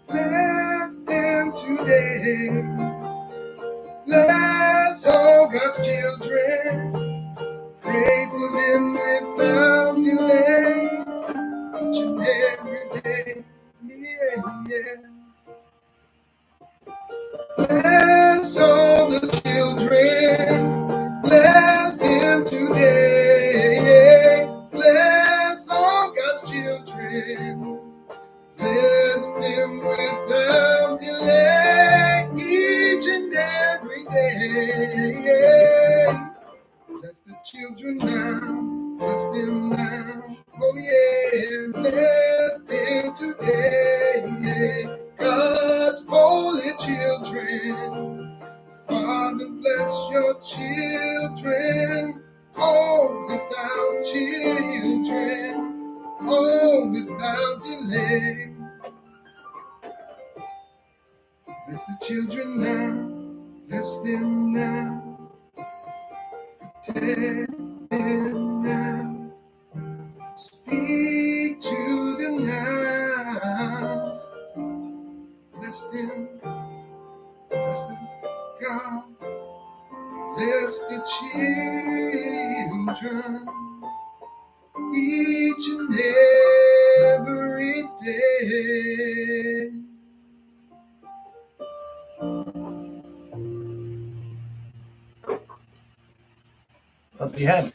bless them today. Bless all God's children, pray for them without delay, each and every day. Yeah, yeah. day. Bless the children now, bless them now. Oh yeah, bless them today. God's holy children, Father bless your children. Oh, without children, oh, without delay. Bless the children now, bless them now, protect them now, speak to them now. Bless them, God, bless the children each and every day. Hope you had.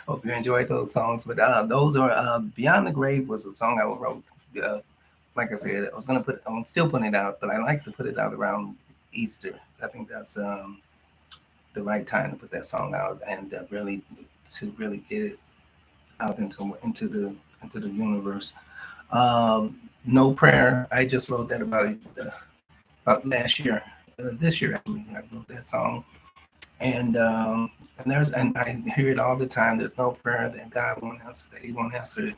Hope you enjoyed those songs. But those are "Beyond the Grave" was a song I wrote. Like I said, I'm still putting it out, but I like to put it out around Easter. I think that's the right time to put that song out and really get it out into the universe. No prayer. I just wrote that about last year, this year actually. I wrote that song, and I hear it all the time. There's no prayer that God won't answer, that He won't answer.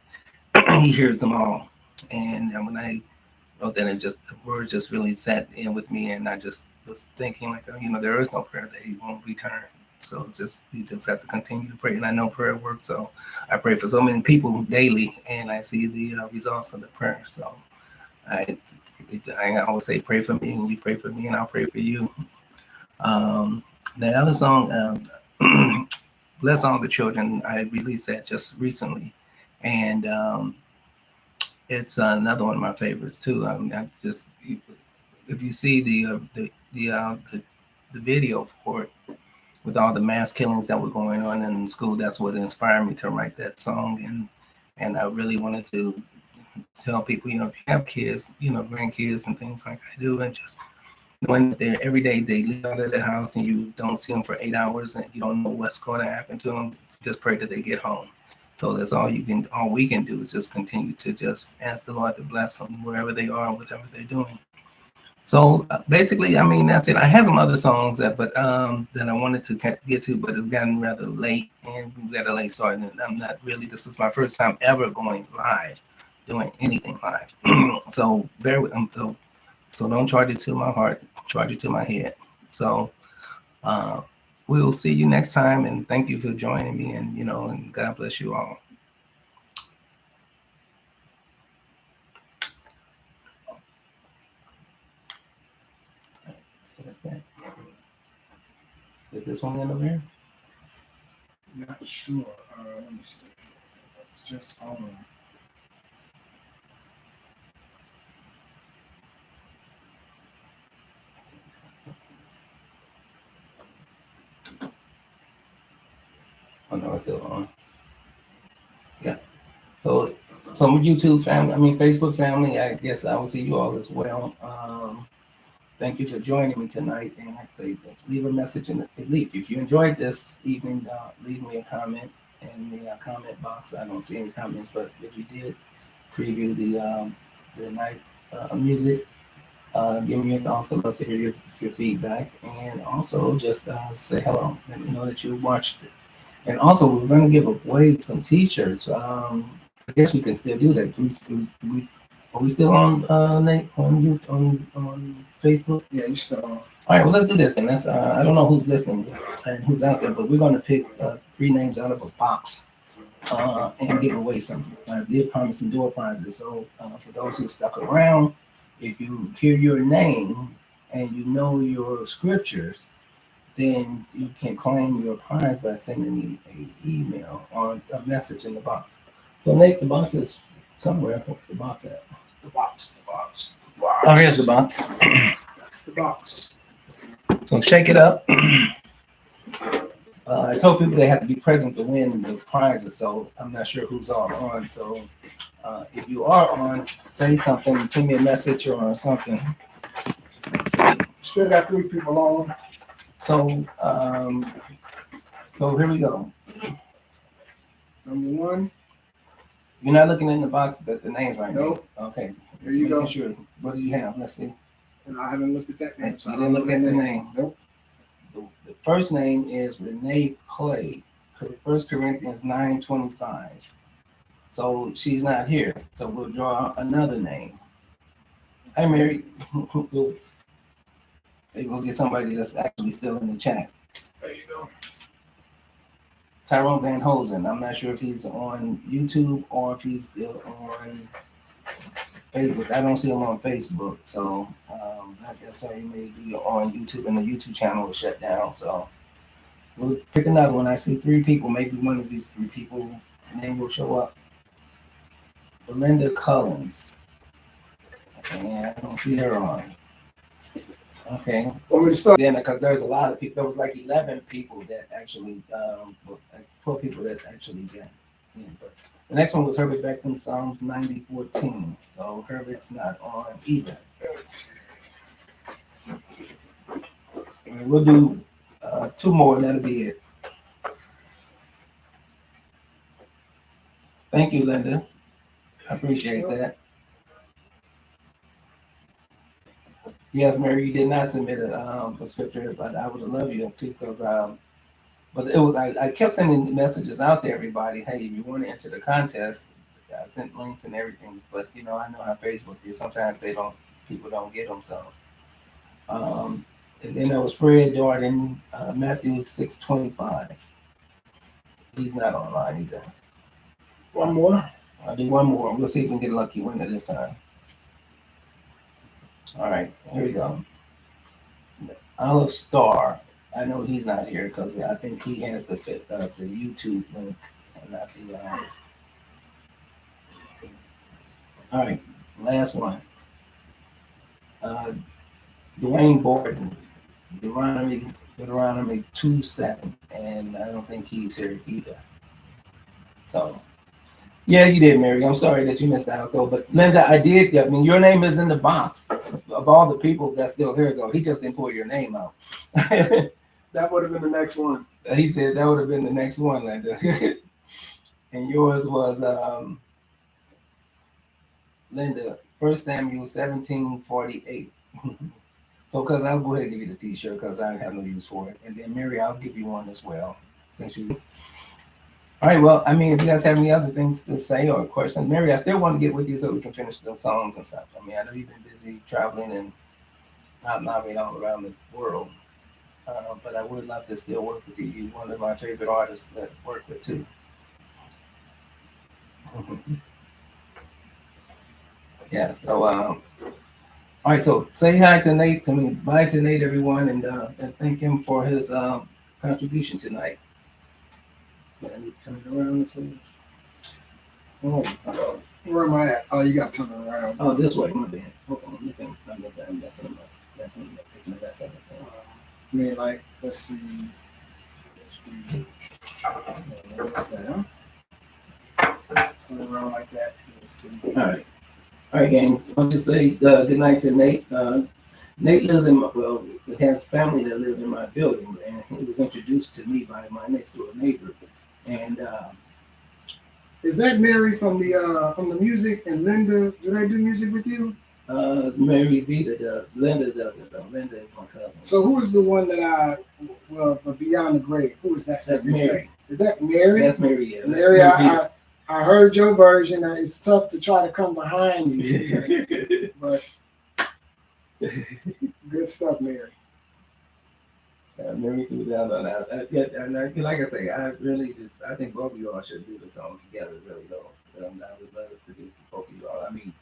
He hears them all. And when I wrote that, the word just really sat in with me, and I just was thinking like, there is no prayer that He won't return. So you just have to continue to pray, and I know prayer works. So I pray for so many people daily, and I see the results of the prayer. So I always say, pray for me, and you pray for me, and I'll pray for you. The other song, Bless All the Children, I released that just recently, and it's another one of my favorites too. If you see the video for it, with all the mass killings that were going on in school, that's what inspired me to write that song. And I really wanted to tell people, if you have kids, grandkids and things like I do, and just knowing that every day they leave out of the house and you don't see them for 8 hours and you don't know what's going to happen to them, just pray that they get home. So that's all we can do is just continue to just ask the Lord to bless them wherever they are, whatever they're doing. So basically, that's it. I had some other songs that I wanted to get to, but it's gotten rather late, and we got a late start. And I'm not really. This is my first time ever going live, doing anything live. So bear with them. So don't charge it to my heart. Charge it to my head. So we'll see you next time, and thank you for joining me. And and God bless you all. So that's that. Is this one in over here? Not sure. Let me see. It's just on. Oh no, it's still on. Yeah. So YouTube family, Facebook family, I guess I will see you all as well. Thank you for joining me tonight. And like I say, leave a message if you enjoyed this evening, leave me a comment in the comment box. I don't see any comments, but if you did preview the night music, give me your thoughts. I'd love to hear your feedback, and also just say hello. Let me know that you watched it. And also, we're going to give away some T-shirts. I guess we can still do that. Are we still on Nate, on Facebook? Yeah, you still on. All right, well, let's do this then. I don't know who's listening and who's out there, but we're going to pick 3 names out of a box and give away some. They're promising door prizes. So for those who stuck around, if you hear your name and you know your scriptures, then you can claim your prize by sending me an email or a message in the box. So Nate, the box is somewhere. Where's the box at? The box. Oh, here's the box. That's the box. So shake it up. I told people they had to be present to win the prizes, so I'm not sure who's all on. So if you are on, say something, send me a message or something. Still got 3 people on. So so here we go. Number one. You're not looking in the box at the names right now. Nope. Okay. There you go. Sure. What do you have? Let's see. And I haven't looked at that name. So You I didn't don't look know at that the name. Nope. The first name is Renee Clay. 1 Corinthians 9:25. So she's not here. So we'll draw another name. Hi, Mary. Maybe we'll get somebody that's actually still in the chat. There you go. Tyrone Van Hosen. I'm not sure if he's on YouTube or if he's still on Facebook. I don't see him on Facebook, so I guess he may be on YouTube, and the YouTube channel was shut down. So we'll pick another one. I see 3 people. Maybe one of these 3 people name will show up. Belinda Collins, and I don't see her on. Okay. Want me to start? Then, because there's a lot of people. There was like 11 people that actually, like 12 people that actually got in. But the next one was Herbert Beckman, Psalms 90:14. So Herbert's not on either. And we'll do 2 more, and that'll be it. Thank you, Linda. I appreciate that. Yes, Mary, you did not submit a scripture, but I would have loved you to, because but it was I kept sending messages out to everybody. Hey, if you want to enter the contest, I sent links and everything. But I know how Facebook is. Sometimes people don't get them. So, and then there was Fred Jordan, Matthew 6:25. He's not online either. One more. I'll do one more. We'll see if we can get a lucky winner this time. All right, here we go. Olive Star. I know he's not here because I think he has the YouTube link and not the. All right, last one. Dwayne Borden, Deuteronomy 2:7, and I don't think he's here either. So. Yeah, you did, Mary. I'm sorry that you missed out, though. But Linda, I did. I mean, your name is in the box of all the people that's still here, though. He just didn't pull your name out. That would have been the next one. He said that would have been the next one, Linda. And yours was Linda, 1 Samuel 17:48. So, because I'll go ahead and give you the T-shirt because I have no use for it. And then, Mary, I'll give you one as well, since you. All right, well, I mean, if you guys have any other things to say or questions, Mary, I still want to get with you so we can finish those songs and stuff. I mean, I know you've been busy traveling and not all around the world, but I would love to still work with you. You're one of my favorite artists that I work with, too. Yeah, so, all right, so say hi to Nate to me. Bye to Nate, everyone, and thank him for his contribution tonight. I need to turn it around this way. Oh, where am I at? Oh, you got to turn it around. Oh, this way, my bad. Hold on, I'm messing them up. Picking the rest of it. I mean, like, let's see. Down. Turn it around like that. Let's see. All right, gangs. I'll just say good night to Nate. Nate lives has family that live in my building, and he was introduced to me by my next door neighbor. And is that Mary from the music, and Linda? Did I do music with you? Mary Vita does. Linda doesn't though. Linda is my cousin. So who is the one that Beyond the Grave? Who is that? That's Mary. Is that Mary? That's Mary. Yeah. Mary, I heard your version. It's tough to try to come behind you, but good stuff, Mary. Mary threw down on that. And like I say, I think both of you all should do the song together, really, though. I would love to produce both of you all. I mean,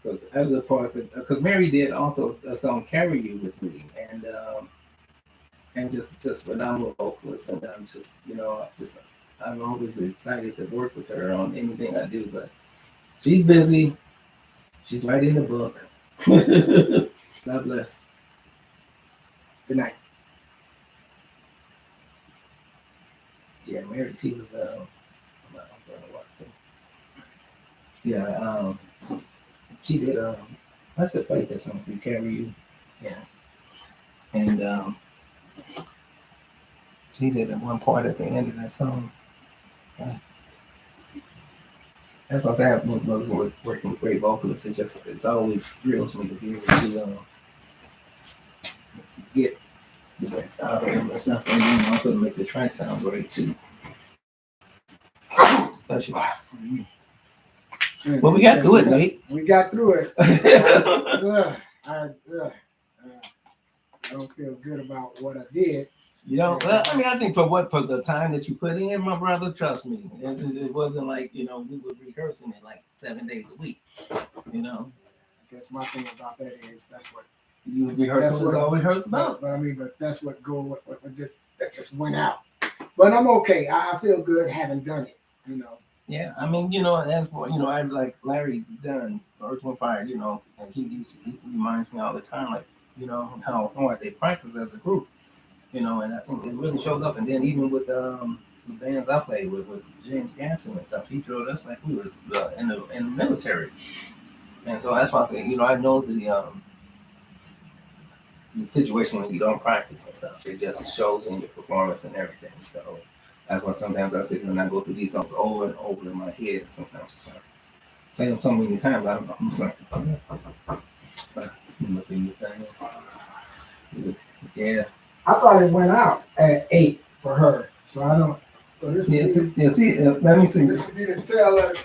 because Mary did also a song "Carry You" with me, and just phenomenal vocalist, and I'm always excited to work with her on anything I do, but she's busy. She's writing the book. God bless. Good night. Yeah, Mary, she was, yeah, she did, I should play that song for you, Carry You. Yeah. And She did that one part at the end of that song. That's what I have working with great vocalists. It's always thrills me to be able to get the best out of them and stuff, and then also to make the track sound great too. Bless you. Well, we got through it, Nate. We got through it. I don't feel good about what I did. You know, well, I mean, I think for the time that you put in, my brother, trust me, it wasn't like, you know, we were rehearsing it like 7 days a week, you know. I guess my thing about that is that's what you rehearsal is all we heard about. But that's what just went out. But I'm okay. I feel good having done it, you know. Yeah, I mean, you know, and for, you know, I like Larry Dunn, Earth, Wind, Fire, you know, and he reminds me all the time, like, you know, how hard they practice as a group, you know, and I think it really shows up. And then even with the bands I played with James Ganson and stuff, he drilled us like we was in the military. And so that's why I say, you know, I know the situation when you don't practice and stuff, it just shows in your performance and everything. So that's why sometimes I sit here and I go through these songs over and over in my head. Sometimes I play them so many times, I'm sorry. But this thing, yeah. I thought it went out at 8 for her, so I don't. So this. Let me see. This would be the tail of the